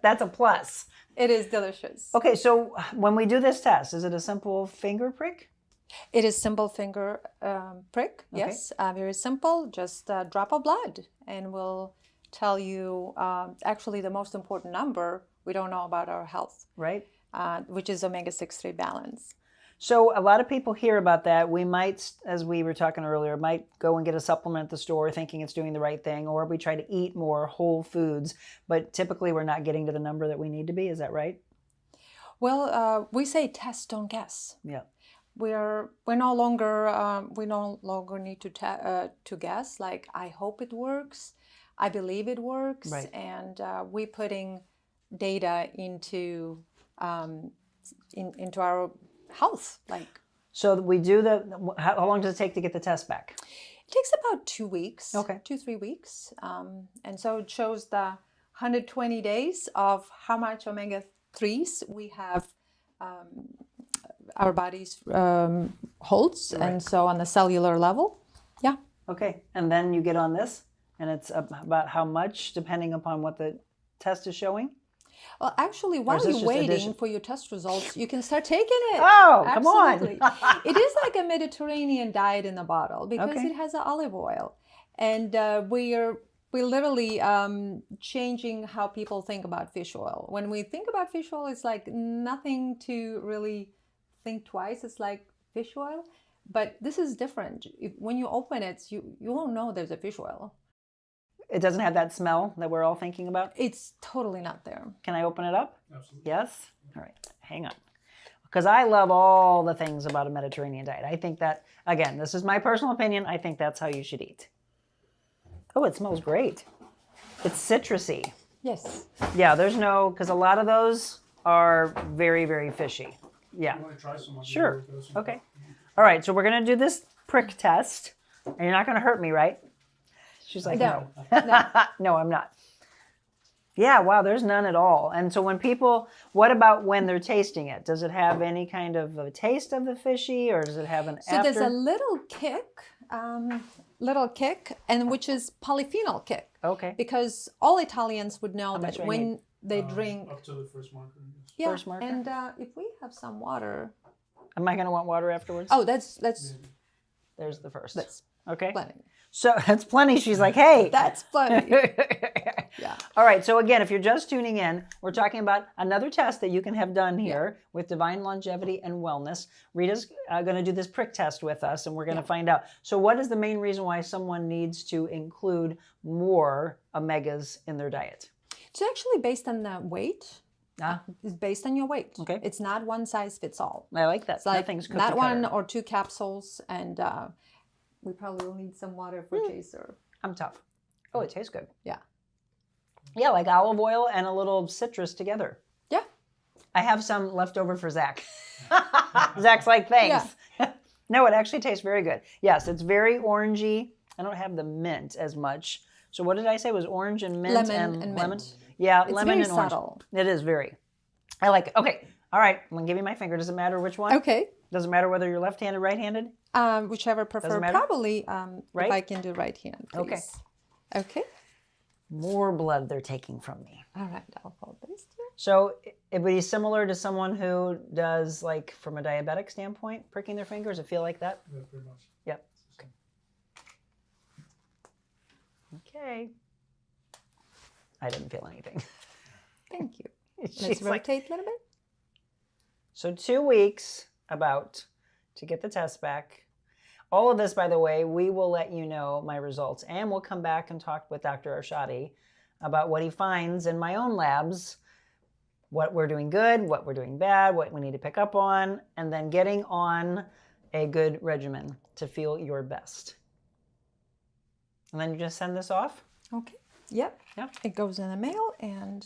That's a plus. It is delicious. Okay, so when we do this test, is it a simple finger prick? It is simple finger prick. Okay. Yes, very simple. Just a drop of blood, and we'll tell you actually the most important number we don't know about our health, right? Which is omega-6/3 balance. So a lot of people hear about that. We might, as we were talking earlier, might go and get a supplement at the store thinking it's doing the right thing, or we try to eat more whole foods, but typically we're not getting to the number that we need to be. Is that right? Well, we say test, don't guess. Yeah. We no longer need to guess. Like, I hope it works, I believe it works, right. And we're putting data into our health. Like, so we do how long does it take to get the test back? It takes about 2 weeks. Okay. 2-3 weeks. And so it shows the 120 days of how much omega-3s we have our bodies holds. Right. And so on the cellular level, yeah. Okay, and then you get on this, and it's about how much, depending upon what the test is showing? Well, actually, while you're waiting for your test results, you can start taking it. Oh, absolutely. Come on. It is like a Mediterranean diet in a bottle because okay. it has the olive oil. And we're literally changing how people think about fish oil. When we think about fish oil, it's like nothing to really think twice. It's like fish oil. But this is different. When you open it, you won't know there's a fish oil. It doesn't have that smell that we're all thinking about? It's totally not there. Can I open it up? Absolutely. Yes? All right, hang on. Because I love all the things about a Mediterranean diet. I think that, again, this is my personal opinion, I think that's how you should eat. Oh, it smells great. It's citrusy. Yes. Yeah, there's no, because a lot of those are very, very fishy. Yeah. You want to try some? Sure. Okay. All right, so we're going to do this prick test. And you're not going to hurt me, right? She's like, no. No, I'm not. Yeah, wow, there's none at all. And so what about when they're tasting it? Does it have any kind of a taste of the fishy, or does it have an after? So there's a little kick, and which is polyphenol kick. Okay. Because all Italians would know that when they drink... Up to the first marker. Yeah, first marker. And if we have some water... Am I going to want water afterwards? Oh, that's... There's the first. That's okay. plenty. So that's plenty. She's like, hey. That's plenty. Yeah. All right. So again, if you're just tuning in, we're talking about another test that you can have done here with Divine Longevity and Wellness. Rita's going to do this prick test with us, and we're going to find out. So what is the main reason why someone needs to include more omegas in their diet? It's actually based on the weight. Ah, It's based on your weight. Okay. It's not one size fits all. I like that. It's like Nothing's cookie not one cutter. or two capsules, and we probably will need some water for Chaser. I'm tough. Oh, it tastes good. Yeah. Yeah, like olive oil and a little citrus together. Yeah. I have some left over for Zach. Zach's like, thanks. No, it actually tastes very good. Yes, it's very orangey. I don't have the mint as much. So what did I say? It was orange and mint Lemon and lemon? mint. Yeah, It's lemon very and orange. subtle. It is very. I like it. Okay. All right. I'm going to give you my finger. Does it matter which one? Okay. Does it matter whether you're left-handed, right-handed? Whichever prefer. matter? Probably Right? if I can do right hand, please. Okay. Okay. More blood they're taking from me. All right. I'll hold this here. So it would be similar to someone who does, like, from a diabetic standpoint, pricking their fingers. Does it feel like that? Yeah, pretty much. Yep. Okay. I didn't feel anything. Thank you. She's Let's like- rotate a little bit. So 2 weeks about to get the test back. All of this, by the way, we will let you know my results, and we'll come back and talk with Dr. Arshadi about what he finds in my own labs, what we're doing good, what we're doing bad, what we need to pick up on, and then getting on a good regimen to feel your best. And then you just send this off? Okay. Yep. Yeah. It goes in the mail, and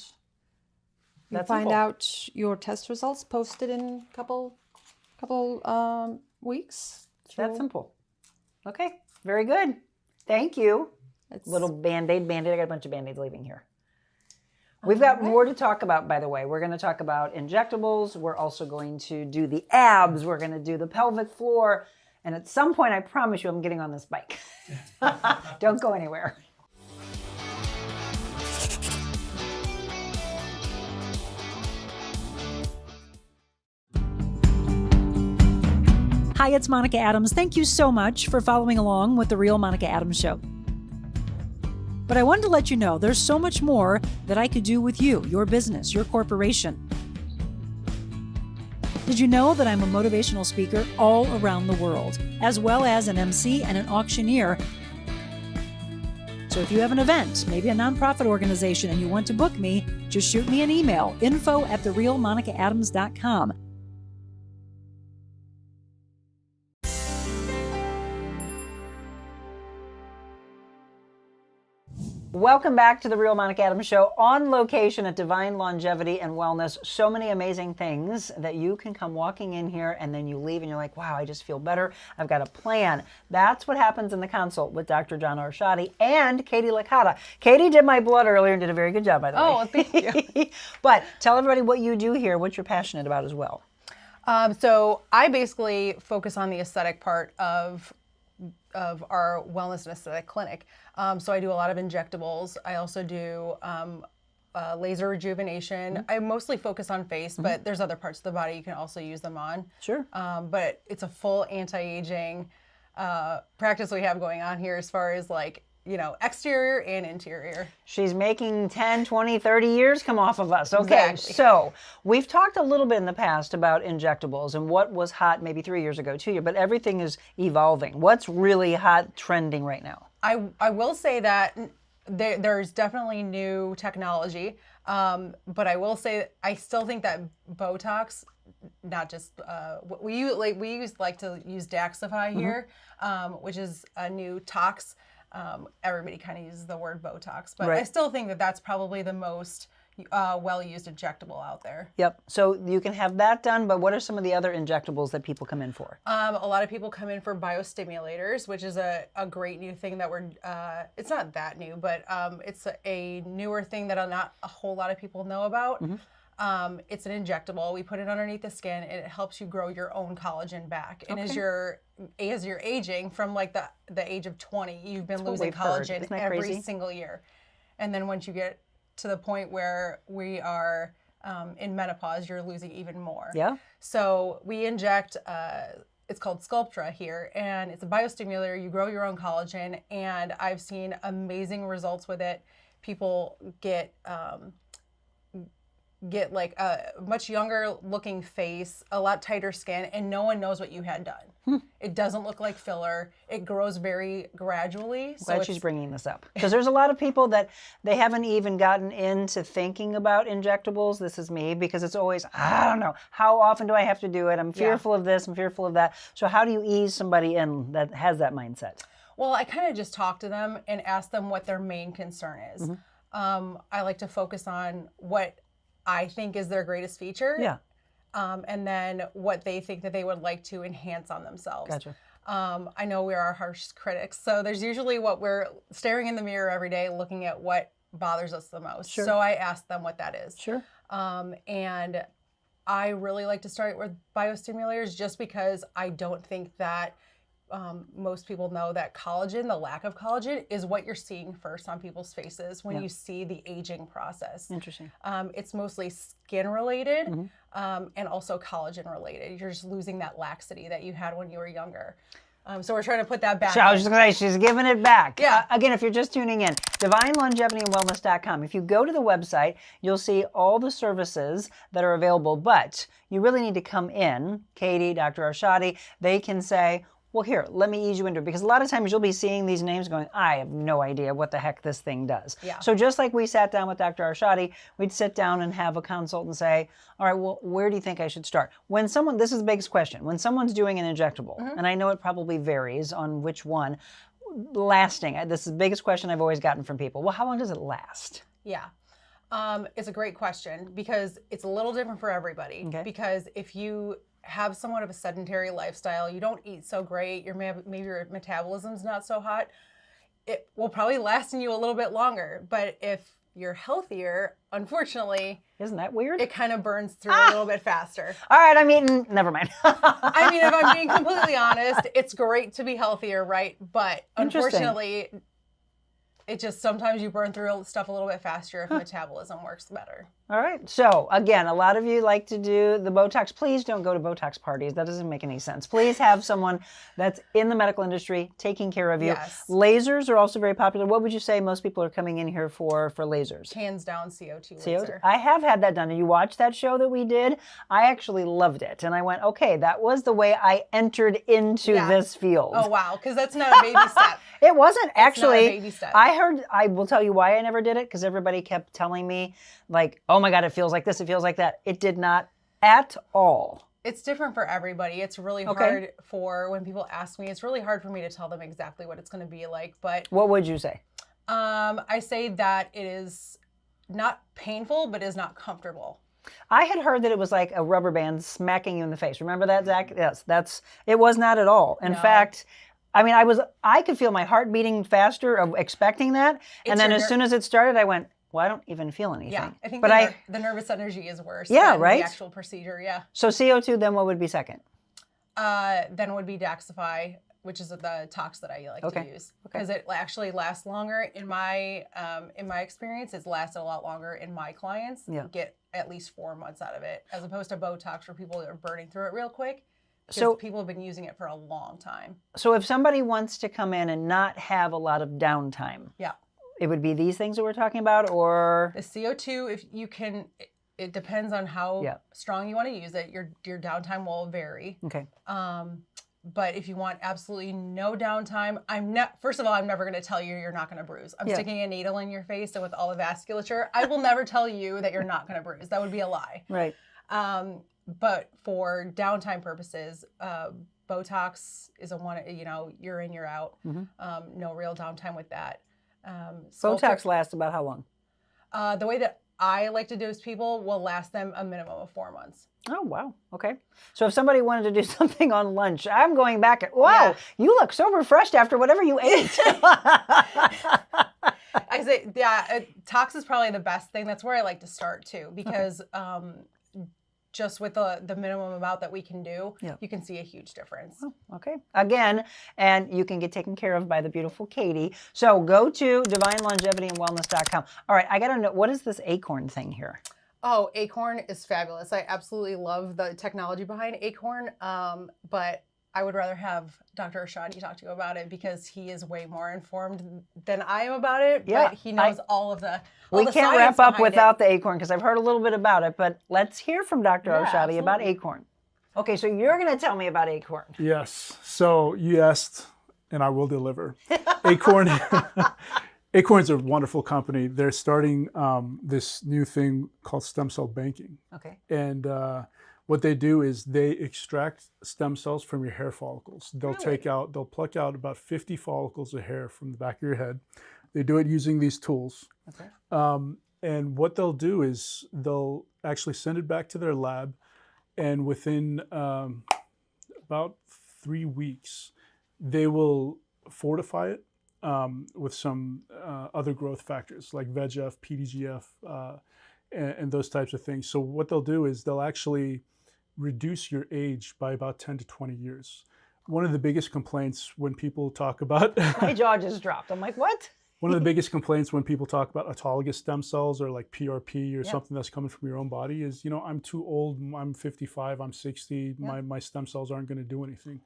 you That's find simple. out your test results posted in a couple weeks. That's simple. Okay, very good. Thank you. It's Little Band-Aid. I got a bunch of Band-Aids leaving here. We've got more to talk about, by the way. We're going to talk about injectables. We're also going to do the abs. We're going to do the pelvic floor. And at some point, I promise you, I'm getting on this bike. Don't go anywhere. Hi, it's Monica Adams. Thank you so much for following along with The Real Monica Adams Show. But I wanted to let you know there's so much more that I could do with you, your business, your corporation. Did you know that I'm a motivational speaker all around the world, as well as an MC and an auctioneer? So if you have an event, maybe a nonprofit organization, and you want to book me, just shoot me an email, info@therealmonicaadams.com. Welcome back to the Real Monica Adams Show, on location at Divine Longevity and Wellness. So many amazing things that you can come walking in here and then you leave and you're like, wow, I just feel better. I've got a plan. That's what happens in the consult with Dr. John Arshadi and Katie Licata. Katie did my blood earlier and did a very good job, by the way. Oh, thank you. But tell everybody what you do here, what you're passionate about as well. So I basically focus on the aesthetic part of our wellness and aesthetic clinic. So I do a lot of injectables. I also do laser rejuvenation. I mostly focus on face, but there's other parts of the body you can also use them on. Sure. But it's a full anti-aging practice we have going on here as far as like, you know, exterior and interior. She's making 10, 20, 30 years come off of us. Okay, Exactly. so we've talked a little bit in the past about injectables and what was hot maybe 3 years ago, 2 years, but everything is evolving. What's really hot, trending right now? I will say that there's definitely new technology, but I will say that I still think that Botox, not just we use to use Daxify here, which is a new tox. Everybody kind of uses the word Botox, but Right. I still think that that's probably the most well-used injectable out there. Yep, so you can have that done, but what are some of the other injectables that people come in for? A lot of people come in for biostimulators, which is a great new thing that it's not that new, but it's a newer thing that not a whole lot of people know about. It's an injectable. We put it underneath the skin, and it helps you grow your own collagen back. And as you're aging, from like the age of 20, you've been That's what losing we've heard. collagen Isn't that every crazy? single year. And then once you get to the point where we are in menopause, you're losing even more. Yeah? So we inject, it's called Sculptra here, and it's a biostimulator. You grow your own collagen, and I've seen amazing results with it. people get like a much younger looking face, a lot tighter skin, and no one knows what you had done. It doesn't look like filler. It grows very gradually. Glad she's bringing this up, because there's a lot of people that they haven't even gotten into thinking about injectables. This is me, because it's always, I don't know, how often do I have to do it? I'm fearful of this, I'm fearful of that. So how do you ease somebody in that has that mindset? Well, I kind of just talk to them and ask them what their main concern is. I like to focus on what I think is their greatest feature. Yeah. And then what they think that they would like to enhance on themselves. Gotcha. I know we are our harsh critics, so there's usually what we're staring in the mirror every day, looking at what bothers us the most. Sure. So I ask them what that is. Sure. And I really like to start with biostimulators, just because I don't think that most people know that collagen, the lack of collagen, is what you're seeing first on people's faces when you see the aging process. Interesting. It's mostly skin related and also collagen related. You're just losing that laxity that you had when you were younger. So we're trying to put that back. So I was just going to say, she's giving it back. Yeah. Again, if you're just tuning in, DivineLongevityandWellness.com. If you go to the website, you'll see all the services that are available, but you really need to come in. Katie, Dr. Arshadi, they can say, well, here, let me ease you into it. Because a lot of times you'll be seeing these names going, I have no idea what the heck this thing does. Yeah. So just like we sat down with Dr. Arshadi, we'd sit down and have a consultant say, all right, well, where do you think I should start? When someone, this is the biggest question, when someone's doing an injectable, and I know it probably varies on which one, lasting, this is the biggest question I've always gotten from people. Well, how long does it last? Yeah. It's a great question, because it's a little different for everybody. Okay. Because if you have somewhat of a sedentary lifestyle, you don't eat so great, maybe your metabolism's not so hot, it will probably last in you a little bit longer. But if you're healthier, unfortunately, isn't that weird? It kind of burns through a little bit faster. All right, I'm eating, never mind. I mean, if I'm being completely honest, it's great to be healthier, right? But unfortunately, it just, sometimes you burn through stuff a little bit faster if metabolism works better. All right. So again, a lot of you like to do the Botox. Please don't go to Botox parties. That doesn't make any sense. Please have someone that's in the medical industry taking care of you. Yes. Lasers are also very popular. What would you say most people are coming in here for lasers? Hands down, CO2 CO2? laser. I have had that done. Did you watch that show that we did? I actually loved it. And I went, okay, that was the way I entered into this field. Oh, wow. Because that's not a baby step. It wasn't. Actually, not a baby step. I will tell you why I never did it, because everybody kept telling me, like, oh my God, it feels like this, it feels like that. It did not at all. It's different for everybody. It's really hard for, when people ask me, it's really hard for me to tell them exactly what it's going to be like. But what would you say? I say that it is not painful, but is not comfortable. I had heard that it was like a rubber band smacking you in the face. Remember that, Zach? Yes, it was not at all. In fact, I mean, I could feel my heart beating faster of expecting that. And then as soon as it started, I went, well, I don't even feel anything. Yeah, I think the nervous energy is worse than the actual procedure, So CO2, then what would be second? Then would be Daxify, which is the tox that I like to use. Because it actually lasts longer. In my experience, it's lasted a lot longer in my clients. Get at least 4 months out of it, as opposed to Botox, where people are burning through it real quick. So people have been using it for a long time. So if somebody wants to come in and not have a lot of downtime, it would be these things that we're talking about, or the CO2. If you can, it depends on how strong you want to use it. Your downtime will vary. Okay. But if you want absolutely no downtime, first of all, I'm never going to tell you you're not going to bruise. I'm sticking a needle in your face, and with all the vasculature, I will never tell you that you're not going to bruise. That would be a lie. Right. But for downtime purposes, Botox is you're in, you're out. No real downtime with that. Botox lasts about how long? The way that I like to dose people will last them a minimum of 4 months. Oh, wow. Okay. So if somebody wanted to do something on lunch, I'm going back at, wow, you look so refreshed after whatever you ate. I say, tox is probably the best thing. That's where I like to start too, because just with the minimum amount that we can do, you can see a huge difference. Oh, okay. Again, and you can get taken care of by the beautiful Katie. So go to DivineLongevityandWellness.com. All right, I got to know, what is this Acorn thing here? Oh, Acorn is fabulous. I absolutely love the technology behind Acorn, but I would rather have Dr. Arshadi talk to you about it because he is way more informed than I am about it. Yeah, but he knows all of the. We the can't science wrap up behind without it. the acorn because I've heard a little bit about it, but let's hear from Dr. Yeah, Arshadi about absolutely. acorn. Okay, so you're going to tell me about acorn. Yes. So you asked, and I will deliver. Acorn. Acorn's a wonderful company. They're starting this new thing called stem cell banking. Okay. And what they do is they extract stem cells from your hair follicles. They'll they'll pluck out about 50 follicles of hair from the back of your head. They do it using these tools. Okay. And what they'll do is they'll actually send it back to their lab, and within about 3 weeks, they will fortify it with some other growth factors like VEGF, PDGF, and those types of things. So what they'll do is they'll actually reduce your age by about 10 to 20 years. One of the biggest complaints when people talk about My jaw just dropped. I'm like, what? one of the biggest complaints when people talk about autologous stem cells or like PRP or something that's coming from your own body is, I'm too old, I'm 55, I'm 60, my stem cells aren't going to do anything.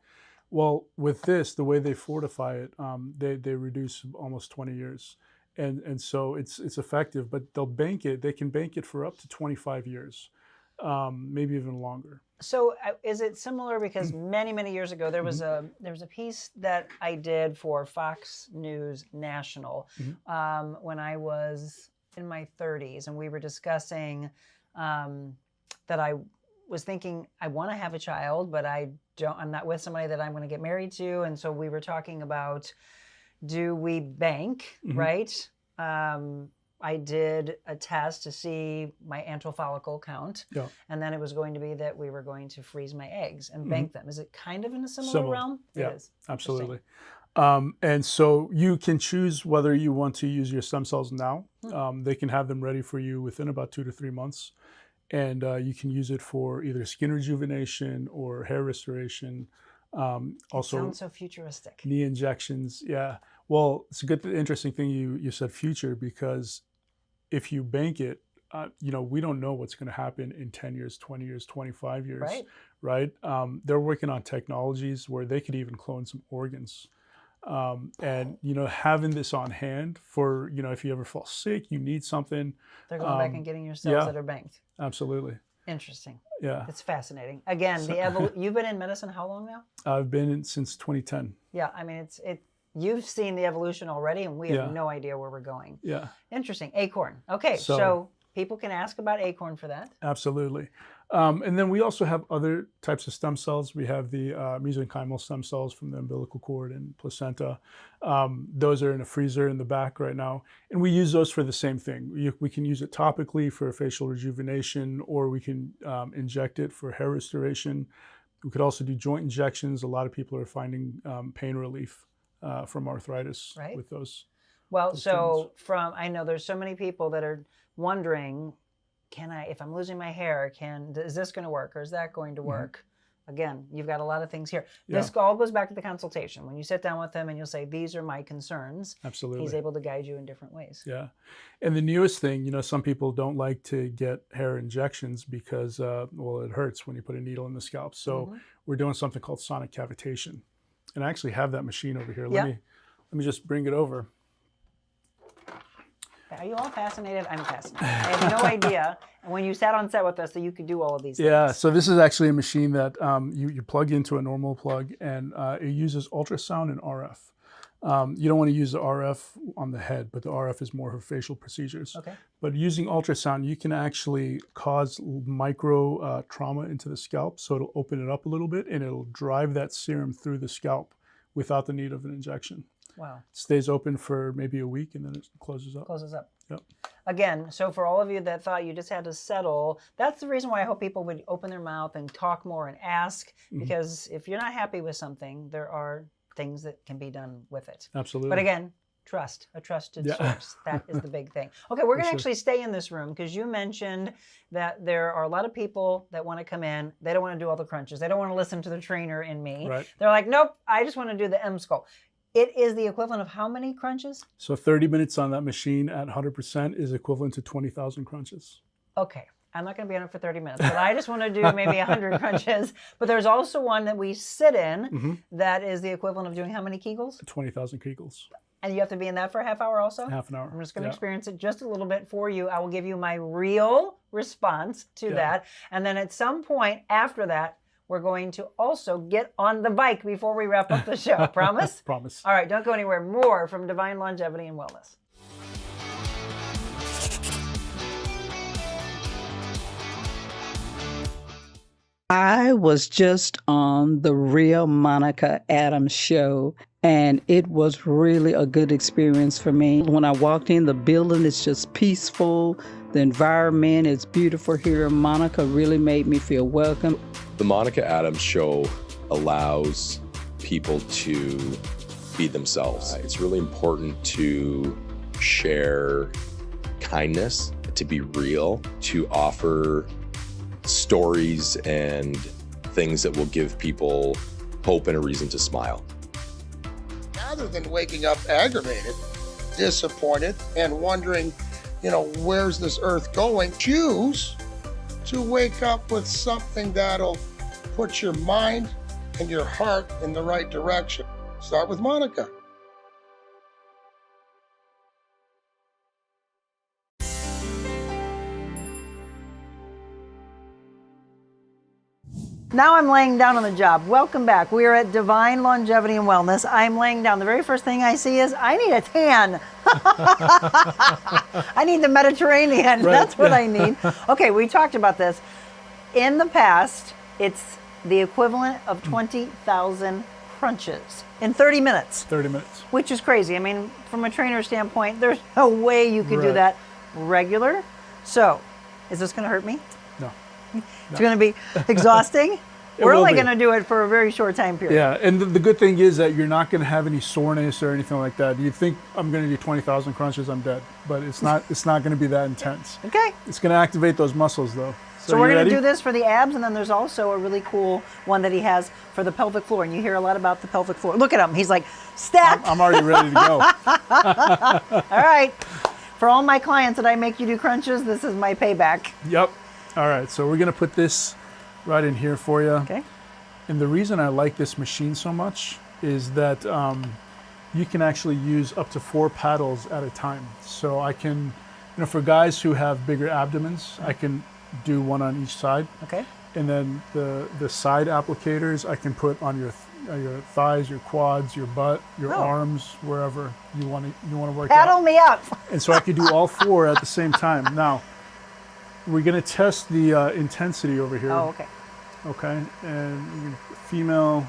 Well, with this, the way they fortify it, they reduce almost 20 years. And so it's effective, but they'll bank it. They can bank it for up to 25 years, maybe even longer. So is it similar? Because many, many years ago, there was a piece that I did for Fox News National when I was in my 30s, and we were discussing that I was thinking I want to have a child, but I'm not with somebody that I'm going to get married to, and so we were talking about, do we bank, right? I did a test to see my antral follicle count, and then it was going to be that we were going to freeze my eggs and bank them. Is it kind of in a similar realm? Yeah, It is. absolutely. And so you can choose whether you want to use your stem cells now. They can have them ready for you within about 2 to 3 months. And you can use it for either skin rejuvenation or hair restoration. Also, sounds so futuristic. Knee injections. Yeah. Well, it's a good, interesting thing you said future, because if you bank it, we don't know what's going to happen in 10 years, 20 years, 25 years. Right. They're working on technologies where they could even clone some organs. And having this on hand for if you ever fall sick, you need something. They're going back and getting your cells that are banked. Absolutely. Interesting. Yeah. It's fascinating. Again, you've been in medicine how long now? I've been in since 2010. Yeah, I mean you've seen the evolution already, and we have no idea where we're going. Yeah. Interesting. Acorn. Okay, so people can ask about acorn for that. Absolutely. And then we also have other types of stem cells. We have the mesenchymal stem cells from the umbilical cord and placenta. Those are in a freezer in the back right now. And we use those for the same thing. We can use it topically for facial rejuvenation, or we can inject it for hair restoration. We could also do joint injections. A lot of people are finding pain relief from arthritis with those. Well, so I know there's so many people that are wondering, if I'm losing my hair, is this going to work, or is that going to work? Again, you've got a lot of things here. This all goes back to the consultation. When you sit down with him and you'll say, these are my concerns. Absolutely. He's able to guide you in different ways. Yeah. And the newest thing, some people don't like to get hair injections because, it hurts when you put a needle in the scalp. So we're doing something called sonic cavitation. And I actually have that machine over here. Let me just bring it over. Are you all fascinated? I'm fascinated. I had no idea when you sat on set with us that you could do all of these things. Yeah, so this is actually a machine that you plug into a normal plug, and it uses ultrasound and RF. You don't want to use the RF on the head, but the RF is more for facial procedures. Okay. But using ultrasound, you can actually cause micro trauma into the scalp, so it'll open it up a little bit, and it'll drive that serum through the scalp without the need of an injection. Wow. It stays open for maybe a week, and then it closes up. Closes up. Yep. Again, so for all of you that thought you just had to settle, that's the reason why I hope people would open their mouth and talk more and ask, because if you're not happy with something, there are things that can be done with it. Absolutely. But again, trust, a trusted source. That is the big thing. Okay, we're going to actually stay in this room because you mentioned that there are a lot of people that want to come in. They don't want to do all the crunches. They don't want to listen to the trainer in me. Right. They're like, nope, I just want to do the M-Skull. It is the equivalent of how many crunches? So 30 minutes on that machine at 100% is equivalent to 20,000 crunches. Okay. I'm not going to be on it for 30 minutes, but I just want to do maybe 100 crunches. But there's also one that we sit in that is the equivalent of doing how many Kegels? 20,000 Kegels. And you have to be in that for a half hour also? Half an hour. I'm just going to experience it just a little bit for you. I will give you my real response to that. And then at some point after that, we're going to also get on the bike before we wrap up the show. Promise? Promise. All right, don't go anywhere. More from Divine Longevity and Wellness. I was just on the Real Monica Adams show, and it was really a good experience for me. When I walked in, the building is just peaceful. The environment is beautiful here. Monica really made me feel welcome. The Monica Adams show allows people to be themselves. It's really important to share kindness, to be real, to offer stories and things that will give people hope and a reason to smile. Rather than waking up aggravated, disappointed, and wondering, where's this earth going, choose to wake up with something that'll put your mind and your heart in the right direction. Start with Monica. Now I'm laying down on the job. Welcome back. We are at Divine Longevity and Wellness. I'm laying down. The very first thing I see is I need a tan. I need the Mediterranean. Right, That's what I need. Okay, we talked about this. In the past, it's the equivalent of 20,000 crunches in 30 minutes. 30 minutes. Which is crazy. I mean, from a trainer standpoint, there's no way you could do that regular. So, is this going to hurt me? No. It's going to be exhausting. We're only going to do it for a very short time period. Yeah, and the good thing is that you're not going to have any soreness or anything like that. You think I'm going to do 20,000 crunches, I'm dead. But it's not. It's not going to be that intense. Okay. It's going to activate those muscles, though. So we're going to do this for the abs, and then there's also a really cool one that he has for the pelvic floor. And you hear a lot about the pelvic floor. Look at him. He's like, stacked. I'm already ready to go. All right. For all my clients that I make you do crunches, this is my payback. Yep. All right, so we're gonna put this right in here for you. Okay. And the reason I like this machine so much is that you can actually use up to 4 paddles at a time. So I can, for guys who have bigger abdomens, I can do one on each side. Okay. And then the side applicators I can put on your thighs, your quads, your butt, your arms, wherever you want to work out. Paddle me up. And so I could do all 4 at the same time. Now, we're going to test the intensity over here. Oh, okay. Okay, and female.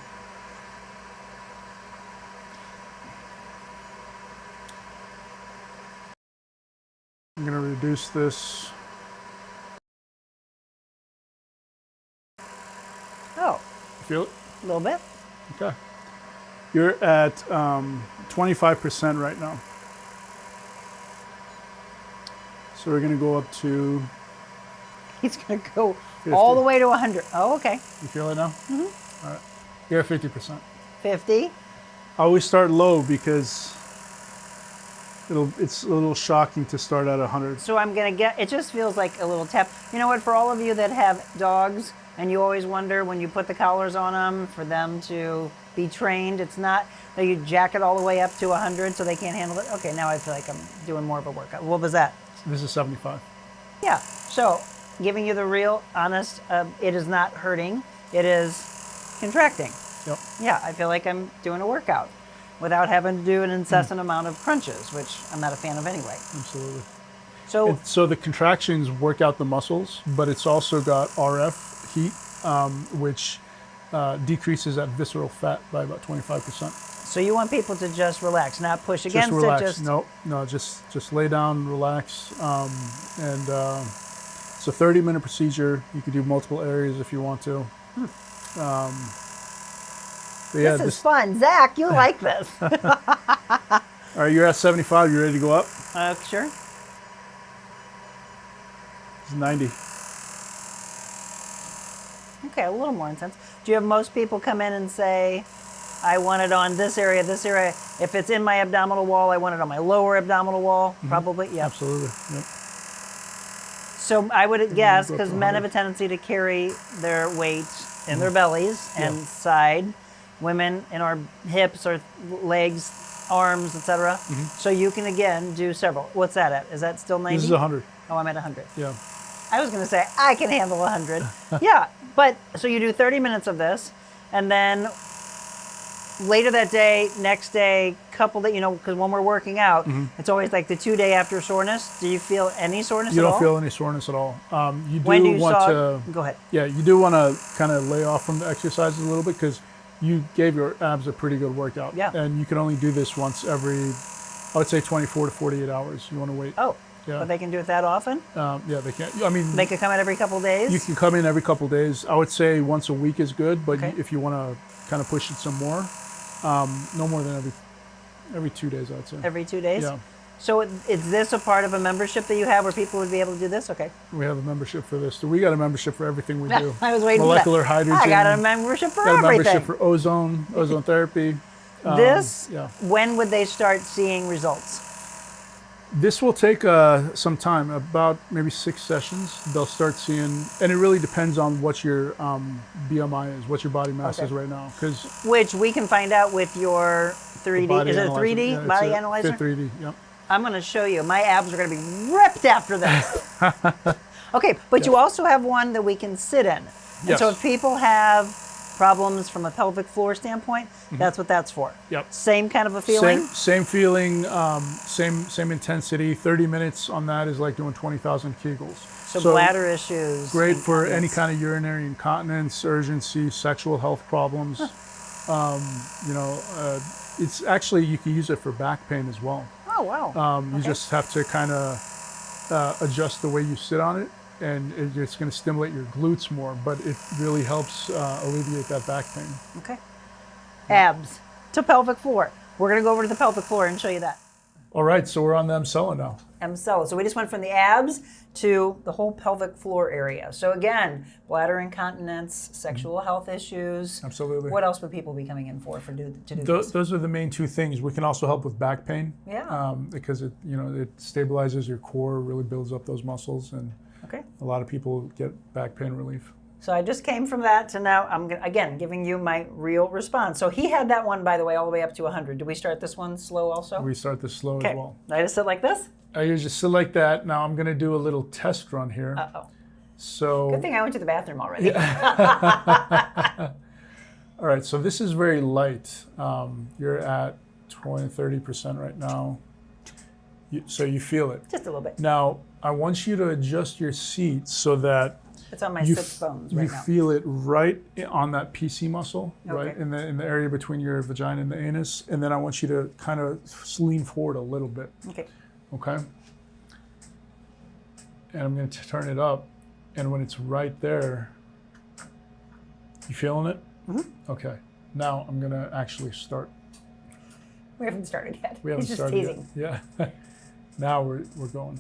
I'm going to reduce this. Oh. You feel it? A little bit. Okay. You're at 25% right now. So we're going to go up to... He's going to go 50. all the way to 100. Oh, okay. You feel it now? Mm-hmm. All right. You're at 50%. 50. I always start low because it's a little shocking to start at 100. So I'm going to get, it just feels like a little tap. You know what, for all of you that have dogs and you always wonder when you put the collars on them for them to be trained, it's not that you jack it all the way up to 100 so they can't handle it. Okay, now I feel like I'm doing more of a workout. What was that? This is 75. Yeah, so giving you the real, honest, it is not hurting, it is contracting. Yep. Yeah, I feel like I'm doing a workout without having to do an incessant amount of crunches, which I'm not a fan of anyway. Absolutely. So the contractions work out the muscles, but it's also got RF heat, which decreases that visceral fat by about 25%. So you want people to just relax, not push against just relax. it. Just No, just lay down, relax, and it's a 30-minute procedure. You can do multiple areas if you want to. This is fun, Zach. You like this? All right, you're at 75. You ready to go up? Sure. It's 90. Okay, a little more intense. Do you have most people come in and say, I want it on this area, this area? If it's in my abdominal wall, I want it on my lower abdominal wall? Probably, yeah. Absolutely. Yep. So I would guess, go up because to men have 100. a tendency to carry their weight in their bellies and side, women in our hips or legs, arms, etc. So you can again do several. What's that at? Is that still 90? This is 100. Oh, I'm at 100. Yeah. I was going to say I can handle 100. Yeah, but so you do 30 minutes of this, and then later that day, next day, couple that, because when we're working out, it's always like the 2 day after soreness. Do you feel any soreness You at all? don't feel any soreness at all. You do When do you want saw- to. Go ahead. Yeah, you do want to kind of lay off from the exercises a little bit because you gave your abs a pretty good workout. Yeah. And you can only do this once every, I would say 24 to 48 hours. You want to wait. Oh, Yeah. but they can do it that often? Yeah, they can. I mean, They could come in every couple days? you can come in every couple days. I would say once a week is good, but Okay. if you want to kind of push it some more, no more than every 2 days, I'd say. Every 2 days? Yeah. So is this a part of a membership that you have where people would be able to do this? Okay. We have a membership for this. We got a membership for everything we do. I was waiting Molecular for that. hydrogen. I got a membership for got a everything. membership for ozone therapy. This, yeah. when would they start seeing results? This will take some time, about maybe 6 sessions. They'll start seeing, and it really depends on what your BMI is, what your body mass Okay. is right now. Because Which we can find out with your 3D. Is it a 3D body analyzer? Fit 3D, yep. I'm going to show you. My abs are going to be ripped after this. Okay, but you also have one that we can sit in. And Yes. so if people have problems from a pelvic floor standpoint, that's what that's for. Yep. Same kind of a feeling? Same feeling, same intensity. 30 minutes on that is like doing 20,000 Kegels. So bladder issues. Great for any incontinence. kind of urinary incontinence, urgency, sexual health problems. It's actually, you can use it for back pain as well. Oh, wow. You just have to kind of adjust the way you sit on it, and it's going to stimulate your glutes more, but it really helps alleviate that back pain. Okay. Abs to pelvic floor. We're going to go over to the pelvic floor and show you that. All right, so we're on the Emsella now. Emsella. So we just went from the abs to the whole pelvic floor area. So again, bladder incontinence, sexual health issues. Absolutely. What else would people be coming in for to do this? Those are the main two things. We can also help with back pain. Yeah. Because it stabilizes your core, really builds up those muscles, and Okay. a lot of people get back pain relief. So I just came from that to now I'm again giving you my real response. So he had that one, by the way, all the way up to 100. Do we start this one slow also? We start this slow Okay. as well. I just sit like this? I usually sit like that. Now I'm going to do a little test run here. Uh-oh. So. Good thing I went to the bathroom already. All right, so this is very light. You're at 30% right now. So you feel it. Just a little bit. Now, I want you to adjust your seat so that It's on my you, sits bones right you now. feel it right on that PC muscle, right Okay. in the area between your vagina and the anus, and then I want you to kind of lean forward a little bit. Okay. Okay. And I'm going to turn it up, and when it's right there, you feeling it? Mm-hmm. Okay. Now I'm going to actually start. We haven't started yet. We haven't He's just started teasing. yet. Yeah. Now we're going.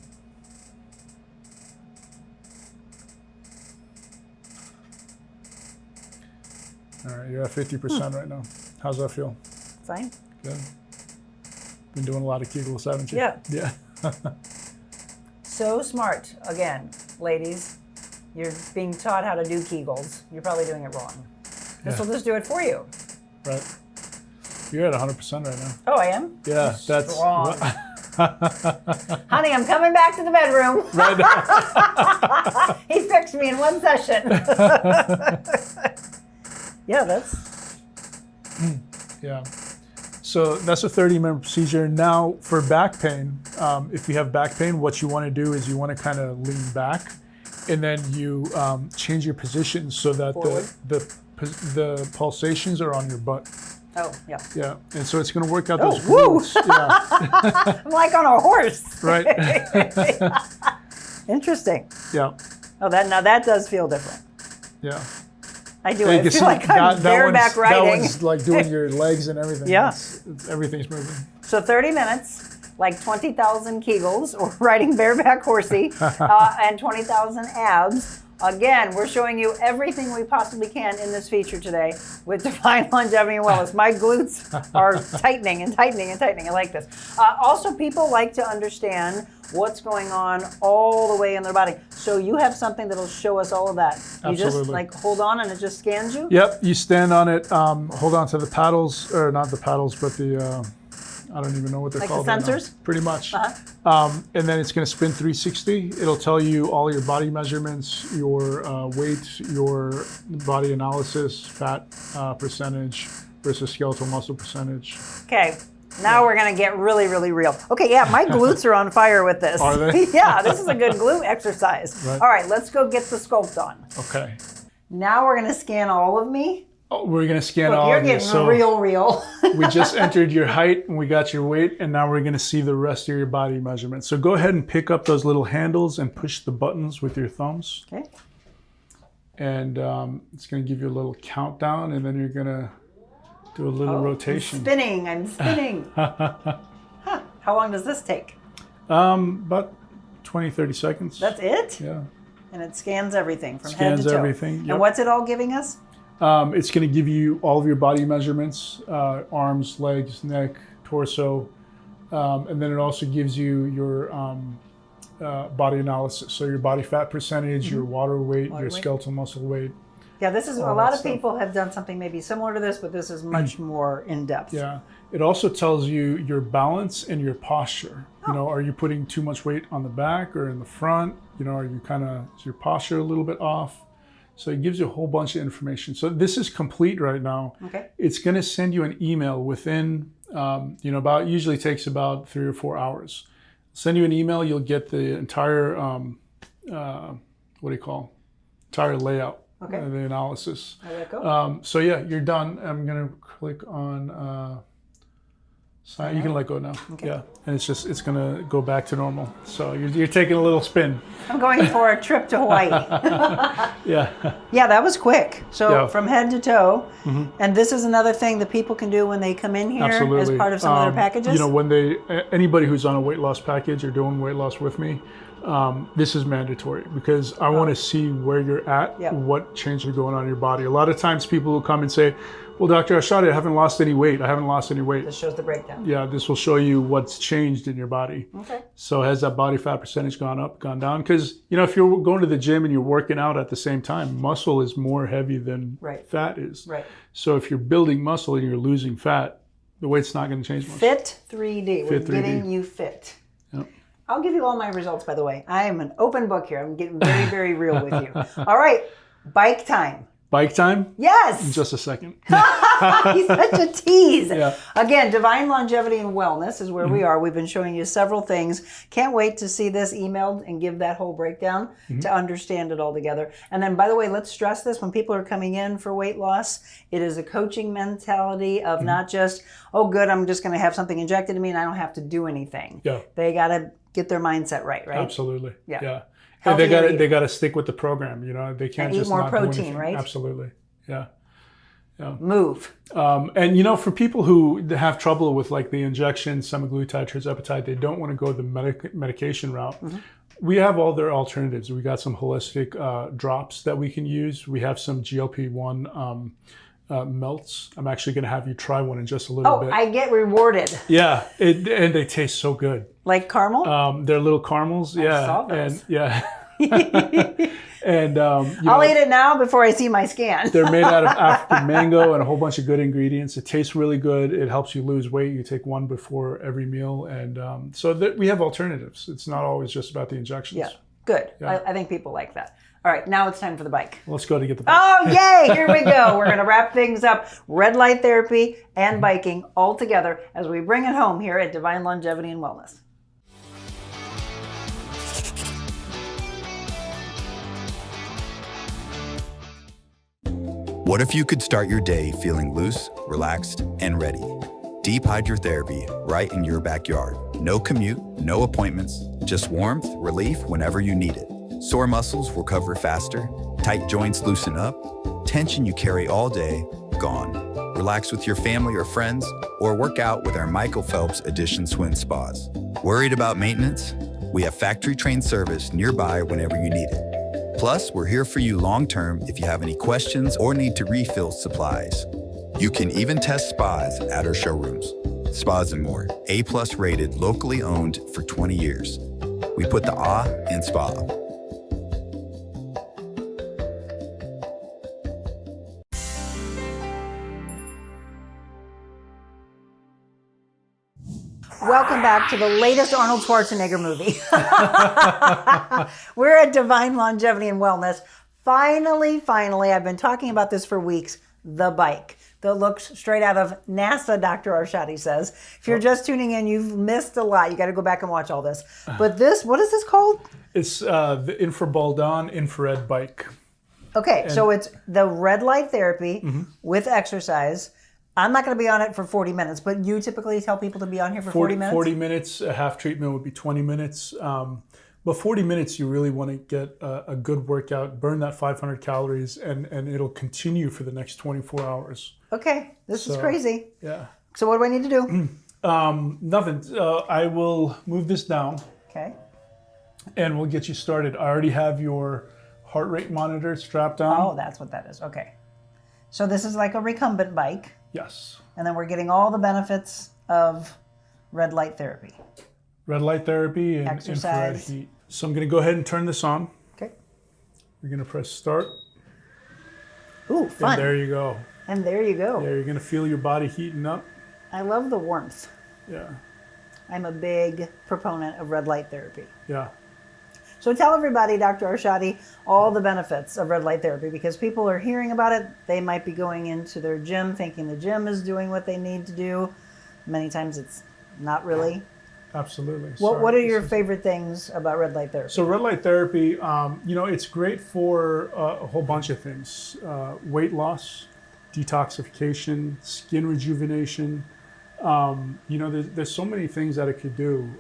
All right, you're at 50% right now. How's that feel? Fine. Good. Been doing a lot of Kegels, haven't you? Yeah. Yeah. So smart. Again, ladies, you're being taught how to do Kegels. You're probably doing it wrong. This will just do it for you. Right. You're at 100% right now. Oh, I am? Yeah, that's Strong. Honey, I'm coming back to the bedroom. right. He fixed me in one session. Yeah, that's... Yeah. So that's a 30-minute procedure. Now for back pain, if you have back pain, what you want to do is you want to kind of lean back, and then you change your position so that Forward. the pulsations are on your butt. Oh, yeah. Yeah, and so it's going to work out Oh, those woo! glutes. Yeah, I'm like on a horse. right. Interesting. Yeah, Oh, now that does feel different. yeah. I do. Yeah, you I can feel see like I'm bareback that riding. one's like doing your legs and everything. Yeah. Everything's moving. So 30 minutes, like 20,000 Kegels, or riding bareback horsey, and 20,000 abs Again, we're showing you everything we possibly can in this feature today with Divine Longevity and Wellness. My glutes are tightening and tightening and tightening. I like this. Also, people like to understand what's going on all the way in their body. So you have something that'll show us all of that. You Absolutely. just like hold on and it just scans you? Yep, you stand on it, hold on to the paddles, or not the paddles, but the, I don't even know what they're Like called. the right now. sensors? Pretty much. Uh-huh. And then it's going to spin 360. It'll tell you all your body measurements, your weight, your body analysis, fat percentage versus skeletal muscle percentage. Okay. Now we're going to get really, really real. Okay, yeah, my glutes are on fire with this. Are they? Yeah, this is a good glute exercise. Right. All right, let's go get the sculpt on. Okay. Now we're going to scan all of me. Oh, we're going to scan Look, all you're of you. getting So real. we just entered your height and we got your weight, and now we're going to see the rest of your body measurements. So go ahead and pick up those little handles and push the buttons with your thumbs. Okay. And it's going to give you a little countdown, and then you're going to do a little rotation. I'm spinning. Huh. How long does this take? About 20, 30 seconds. That's it? Yeah. And it scans everything from Scans head to toe. everything, yep. And what's it all giving us? It's going to give you all of your body measurements, arms, legs, neck, torso. And then it also gives you your body analysis. So your body fat percentage, your water weight, your skeletal muscle weight. Yeah, this is, a all lot that of stuff. people have done something maybe similar to this, but this is much more in depth. Yeah. It also tells you your balance and your posture. You know, are you putting too much weight on the back or in the front? You know, are you is your posture a little bit off? So it gives you a whole bunch of information. So this is complete right now. Okay. It's going to send you an email within, usually takes about 3 or 4 hours. Send you an email. You'll get the entire, entire layout. Okay. The analysis. I let go. So yeah, you're done. I'm going to click on sign. You can let go now. Okay. Yeah. And it's going to go back to normal. So you're taking a little spin. I'm going for a trip to Hawaii. Yeah. Yeah, that was quick. So Yeah. from head to toe. And this is another thing that people can do when they come in here Absolutely. as part of some of their packages. You know, when anybody who's on a weight loss package or doing weight loss with me, this is mandatory because I want to see where you're at, what changes are going on in your body. A lot of times people will come and say, well, Dr. Ashadi, I haven't lost any weight. This shows the breakdown. Yeah, this will show you what's changed in your body. Okay. So has that body fat percentage gone up, gone down? Because, you know, if you're going to the gym and you're working out at the same time, muscle is more heavy than fat is. Right. So if you're building muscle and you're losing fat, the weight's not going to change much. Fit 3D. We're Fit 3D. getting you fit. Yep. I'll give you all my results, by the way. I am an open book here. I'm getting very, very real with you. All right, bike time. Bike time? Yes. In just a second. He's such a tease. Yeah. Again, Divine Longevity and Wellness is where we are. We've been showing you several things. Can't wait to see this emailed and give that whole breakdown to understand it all together. And then, by the way, let's stress this. When people are coming in for weight loss, it is a coaching mentality of not just, oh, good, I'm just going to have something injected to me and I don't have to do anything. Yeah. They got to get their mindset right? Absolutely. Yeah. Yeah. Healthier And they got to stick with the program. You know, they can't and eat just more not do protein, anything. right? Absolutely. Yeah. Yeah. Move. And you know, for people who have trouble with like the injection, semaglutide, tirzepatide, they don't want to go the medication route. We have all their alternatives. We got some holistic drops that we can use. We have some GLP-1 melts. I'm actually going to have you try one in just a little bit. Oh, I get rewarded. Yeah, and they taste so good. Like caramel? They're little caramels. Yeah, saw those. and yeah. And I'll eat it now before I see my scan. They're made out of African mango and a whole bunch of good ingredients. It tastes really good. It helps you lose weight. You take one before every meal. And we have alternatives. It's not always just about the injections. Yeah, good. Yeah. I think people like that. All right, now it's time for the bike. Let's go to get the bike. Oh, yay! Here we go. We're going to wrap things up. Red light therapy and biking all together as we bring it home here at Divine Longevity and Wellness. What if you could start your day feeling loose, relaxed, and ready? Deep hydrotherapy right in your backyard. No commute, no appointments, just warmth, relief whenever you need it. Sore muscles recover faster, tight joints loosen up, tension you carry all day, gone. Relax with your family or friends, or work out with our Michael Phelps Edition swim spas. Worried about maintenance? We have factory-trained service nearby whenever you need it. Plus, we're here for you long term if you have any questions or need to refill supplies. You can even test spas at our showrooms. Spas and More, A+ rated, locally owned for 20 years. We put the ah in spa. Welcome back to the latest Arnold Schwarzenegger movie. We're at Divine Longevity and Wellness. Finally, I've been talking about this for weeks, the bike that looks straight out of NASA, Dr. Arshadi says. If you're just tuning in, you've missed a lot. You got to go back and watch all this. But this, what is this called? It's the Infrabaldon infrared bike. Okay, so it's the red light therapy with exercise. I'm not going to be on it for 40 minutes, but you typically tell people to be on here for 40 minutes? 40 minutes. A half treatment would be 20 minutes. But 40 minutes, you really want to get a good workout, burn that 500 calories, and it'll continue for the next 24 hours. Okay, this is crazy. Yeah. So what do I need to do? Nothing. I will move this down. Okay. And we'll get you started. I already have your heart rate monitor strapped on. Oh, that's what that is. Okay. So this is like a recumbent bike. Yes. And then we're getting all the benefits of red light therapy. Red light therapy and infrared heat. So I'm going to go ahead and turn this on. Okay. We're going to press start. Ooh, fun. And there you go. And there you go. Yeah, you're going to feel your body heating up. I love the warmth. Yeah. I'm a big proponent of red light therapy. Yeah. So tell everybody, Dr. Arshadi, all the benefits of red light therapy, because people are hearing about it. They might be going into their gym thinking the gym is doing what they need to do. Many times it's not really. Absolutely. What are your favorite things about red light therapy? So red light therapy, it's great for a whole bunch of things. Weight loss, detoxification, skin rejuvenation. There's so many things that it could do.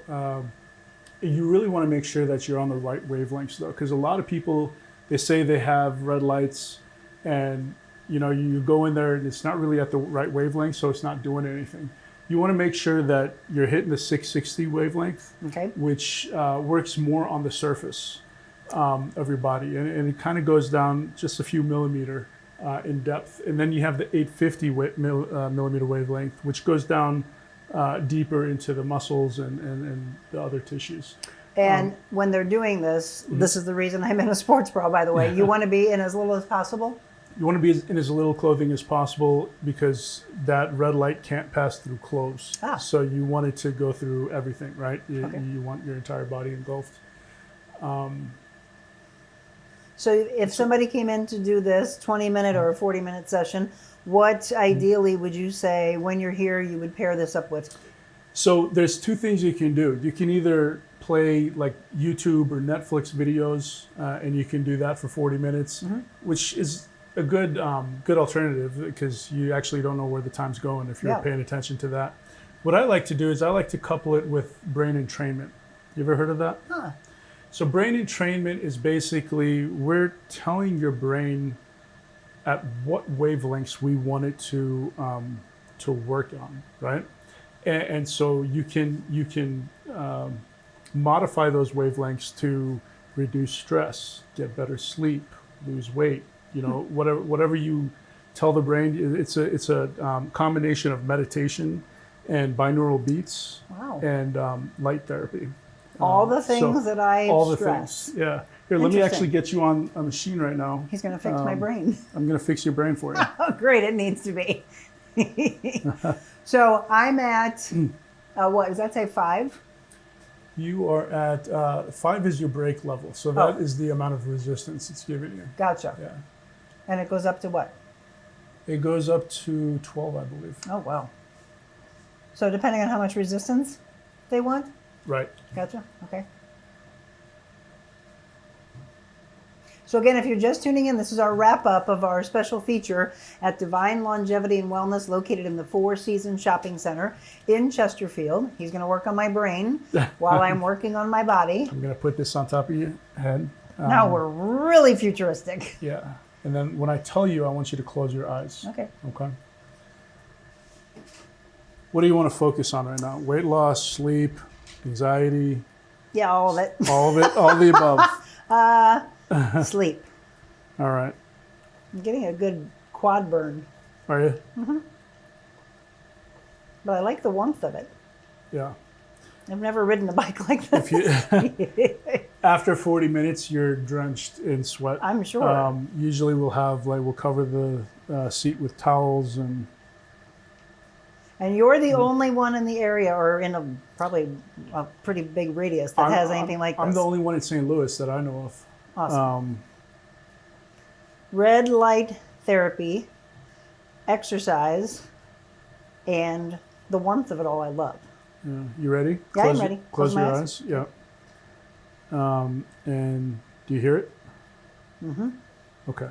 You really want to make sure that you're on the right wavelengths, though, because a lot of people, they say they have red lights, and you go in there and it's not really at the right wavelength, so it's not doing anything. You want to make sure that you're hitting the 660 wavelength, which works more on the surface of your body, and it kind of goes down just a few millimeter in depth. And then you have the 850 millimeter wavelength, which goes down deeper into the muscles and the other tissues. And when they're doing this, this is the reason I'm in a sports bra, by the way. You want to be in as little as possible? You want to be in as little clothing as possible because that red light can't pass through clothes. So you want it to go through everything, right? You want your entire body engulfed. So if somebody came in to do this 20-minute or a 40-minute session, what ideally would you say when you're here you would pair this up with? So there's two things you can do. You can either play like YouTube or Netflix videos, and you can do that for 40 minutes, which is a good alternative because you actually don't know where the time's going if you're paying attention to that. What I like to do is I like to couple it with brain entrainment. You ever heard of that? So brain entrainment is basically we're telling your brain at what wavelengths we want it to work on, right? And so you can modify those wavelengths to reduce stress, get better sleep, lose weight. Whatever you tell the brain, it's a combination of meditation and binaural beats and light therapy. All the things that I stress. Things, yeah. Here, let me actually get you on a machine right now. He's going to fix my brain. I'm going to fix your brain for you. Oh, great. It needs to be. So I'm at, what, does that say 5? You are at 5 is your break level. So that is the amount of resistance it's giving you. Gotcha. Yeah. And it goes up to what? It goes up to 12, I believe. Oh, wow. So depending on how much resistance they want? Right. Gotcha. Okay. So again, if you're just tuning in, this is our wrap-up of our special feature at Divine Longevity and Wellness, located in the Four Seasons Shopping Center in Chesterfield. He's going to work on my brain while I'm working on my body. I'm going to put this on top of your head. Now we're really futuristic. Yeah. And then when I tell you, I want you to close your eyes. Okay. Okay. What do you want to focus on right now? Weight loss, sleep, anxiety? Yeah, all of it. All of it? All the above? Sleep. All right. I'm getting a good quad burn. Are you? But I like the warmth of it. Yeah. I've never ridden a bike like this. After 40 minutes, you're drenched in sweat. I'm sure. Usually we'll cover the seat with towels and you're the only one in the area, or in probably a pretty big radius, that has anything like this. I'm the only one in St. Louis that I know of. Awesome. Red light therapy, exercise, and the warmth of it all I love. Yeah. You ready? Yeah, I'm ready. Close your eyes. Yeah. And do you hear it? Mm-hmm. Okay.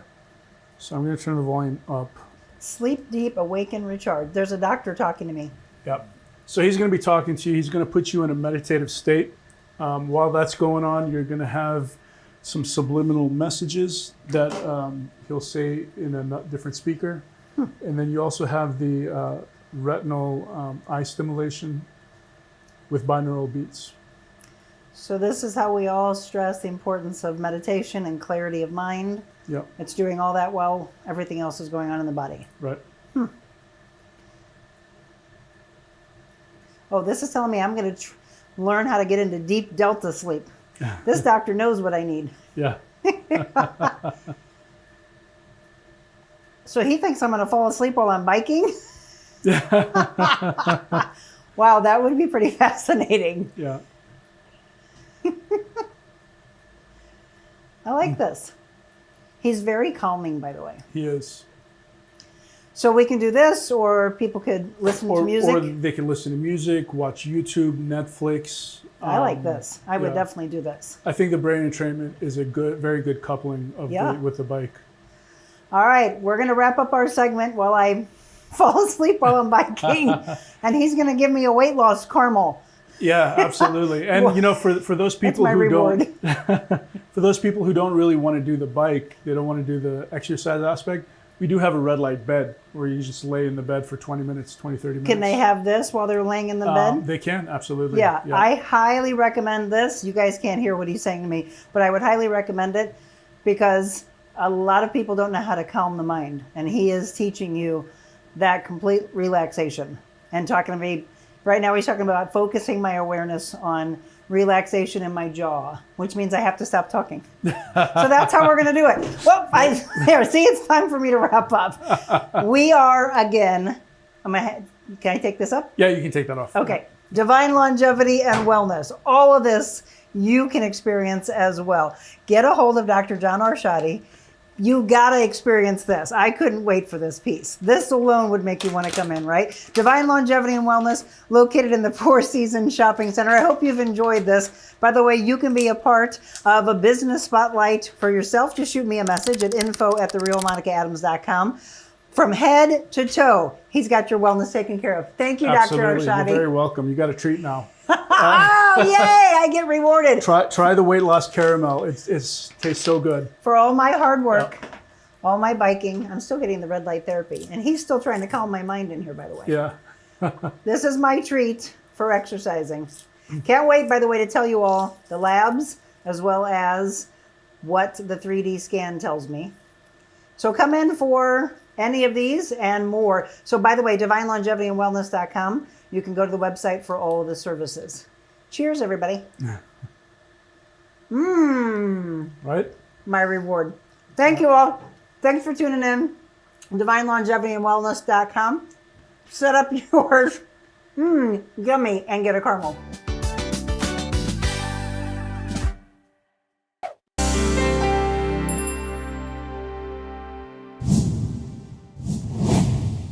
So I'm going to turn the volume up. Sleep deep, awaken, recharge. There's a doctor talking to me. Yep. So he's going to be talking to you. He's going to put you in a meditative state. While that's going on, you're going to have some subliminal messages that he'll say in a different speaker. And then you also have the retinal eye stimulation with binaural beats. So this is how we all stress the importance of meditation and clarity of mind. Yep. It's doing all that while everything else is going on in the body. Right. Oh, this is telling me I'm going to learn how to get into deep delta sleep. This doctor knows what I need. Yeah. So he thinks I'm going to fall asleep while I'm biking? Wow, that would be pretty fascinating. Yeah. I like this. He's very calming, by the way. He is. So we can do this, or people could listen to music. Or they can listen to music, watch YouTube, Netflix. I like this. I would definitely do this. I think the brain entrainment is a very good coupling of with the bike. All right, we're going to wrap up our segment while I fall asleep while I'm biking, and he's going to give me a weight loss caramel. Yeah, absolutely. And you know, for those people who don't, for those people who don't really want to do the bike, they don't want to do the exercise aspect, we do have a red light bed where you just lay in the bed for 20 minutes, 30 minutes. Can they have this while they're laying in the bed? They can, absolutely. Yeah, I highly recommend this. You guys can't hear what he's saying to me, but I would highly recommend it because a lot of people don't know how to calm the mind, and he is teaching you that complete relaxation. And talking to me right now, he's talking about focusing my awareness on relaxation in my jaw, which means I have to stop talking. So that's how we're going to do it. Well, see, it's time for me to wrap up. We are, again, can I take this up? Yeah, you can take that off. Okay. Divine longevity and wellness. All of this you can experience as well. Get a hold of Dr. John Arshadi. You gotta experience this. I couldn't wait for this piece. This alone would make you want to come in, right? Divine Longevity and Wellness, located in the Four Seasons Shopping Center. I hope you've enjoyed this. By the way, you can be a part of a business spotlight for yourself. Just shoot me a message at info@therealmonicaadams.com. From head to toe, he's got your wellness taken care of. Thank you, Absolutely. Dr. Arshadi. You're very welcome. You got a treat now. Oh, yay! I get rewarded. Try the weight loss caramel. It tastes so good. For all my hard work, all my biking, I'm still getting the red light therapy. And he's still trying to calm my mind in here, by the way. Yeah. This is my treat for exercising. Can't wait, by the way, to tell you all the labs as well as what the 3D scan tells me. So come in for any of these and more. So by the way, divinelongevityandwellness.com. You can go to the website for all of the services. Cheers, everybody. Right? My reward. Thank you all. Thanks for tuning in. divinelongevityandwellness.com. Set up yours. Yummy, and get a caramel.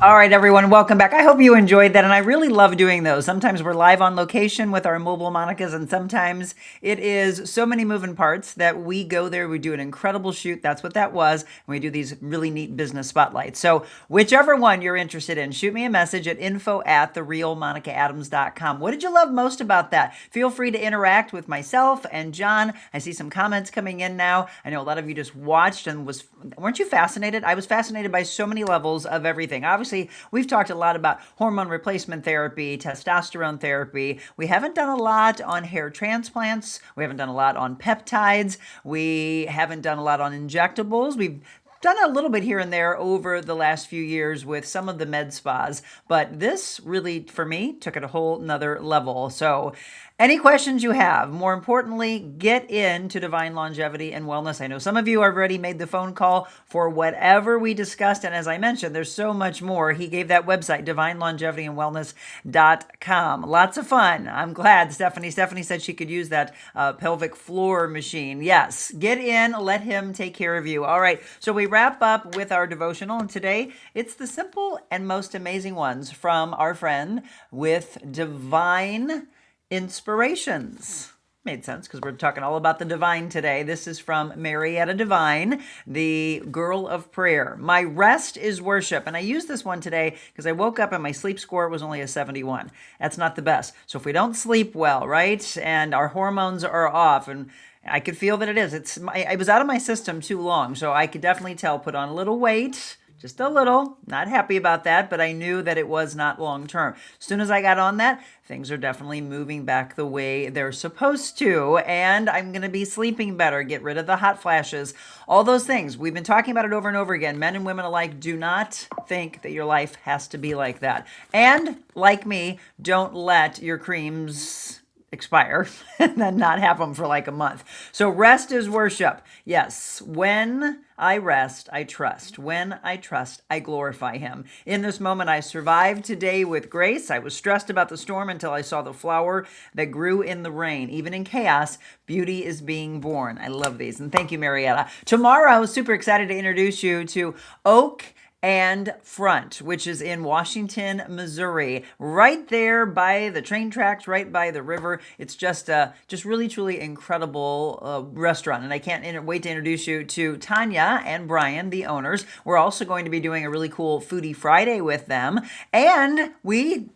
All right, everyone, welcome back. I hope you enjoyed that, and I really love doing those. Sometimes we're live on location with our mobile Monicas, and sometimes it is so many moving parts that we go there, we do an incredible shoot, that's what that was, and we do these really neat business spotlights. So whichever one you're interested in, shoot me a message at info@therealmonicaadams.com. What did you love most about that? Feel free to interact with myself and John. I see some comments coming in now. I know a lot of you just watched and weren't you fascinated? I was fascinated by so many levels of everything. Obviously, obviously, we've talked a lot about hormone replacement therapy, testosterone therapy. We haven't done a lot on hair transplants. We haven't done a lot on peptides. We haven't done a lot on injectables. We've done a little bit here and there over the last few years with some of the med spas, but this really, for me, took it a whole nother level. So any questions you have, more importantly, get into Divine Longevity and Wellness. I know some of you have already made the phone call for whatever we discussed, and as I mentioned, there's so much more. He gave that website, divinelongevityandwellness.com. Lots of fun. I'm glad Stephanie said she could use that pelvic floor machine. Yes, get in, let him take care of you. All right, so we wrap up with our devotional, and today it's the simple and most amazing ones from our friend with Divine Inspirations. Made sense because we're talking all about the divine today. This is from Marietta Divine, the girl of prayer. My rest is worship. And I used this one today because I woke up and my sleep score was only a 71. That's not the best. So if we don't sleep well, right, and our hormones are off, and I could feel that it is. I was out of my system too long, so I could definitely tell, put on a little weight. Just a little, not happy about that, but I knew that it was not long term. As soon as I got on that, things are definitely moving back the way they're supposed to, and I'm going to be sleeping better, get rid of the hot flashes, all those things. We've been talking about it over and over again. Men and women alike, do not think that your life has to be like that. And like me, don't let your creams expire and then not have them for like a month. So rest is worship. Yes, when I rest, I trust. When I trust, I glorify him. In this moment, I survived today with grace. I was stressed about the storm until I saw the flower that grew in the rain. Even in chaos, beauty is being born. I love these. And thank you, Marietta. Tomorrow, super excited to introduce you to Oak and Front, which is in Washington, Missouri, right there by the train tracks, right by the river. It's just really, truly incredible restaurant. And I can't wait to introduce you to Tanya and Brian, the owners. We're also going to be doing a really cool Foodie Friday with them. And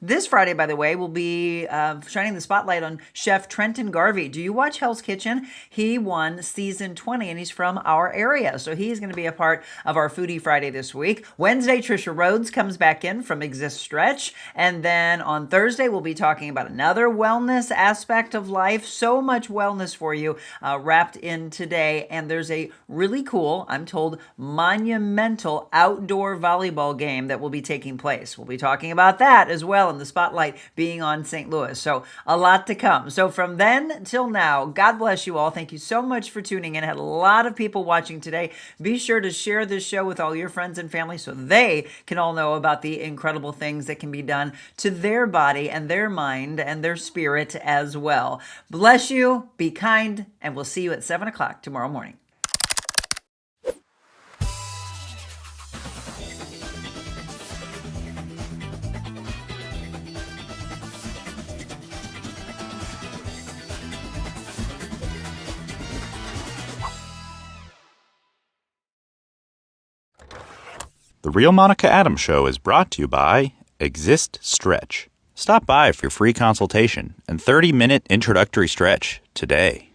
this Friday, by the way, will be shining the spotlight on Chef Trenton Garvey. Do you watch Hell's Kitchen? He won season 20 and he's from our area. So he's going to be a part of our Foodie Friday this week. Wednesday, Trisha Rhodes comes back in from Exist Stretch. And then on Thursday, we'll be talking about another wellness aspect of life. So much wellness for you wrapped in today. And there's a really cool, I'm told, monumental outdoor volleyball game that will be taking place. We'll be talking about that as well in the spotlight being on St. Louis. So a lot to come. So from then till now, God bless you all. Thank you so much for tuning in. I had a lot of people watching today. Be sure to share this show with all your friends and family so they can all know about the incredible things that can be done to their body and their mind and their spirit as well. Bless you, be kind, and we'll see you at 7 o'clock tomorrow morning. The Real Monica Adams Show is brought to you by Exist Stretch. Stop by for your free consultation and 30-minute introductory stretch today.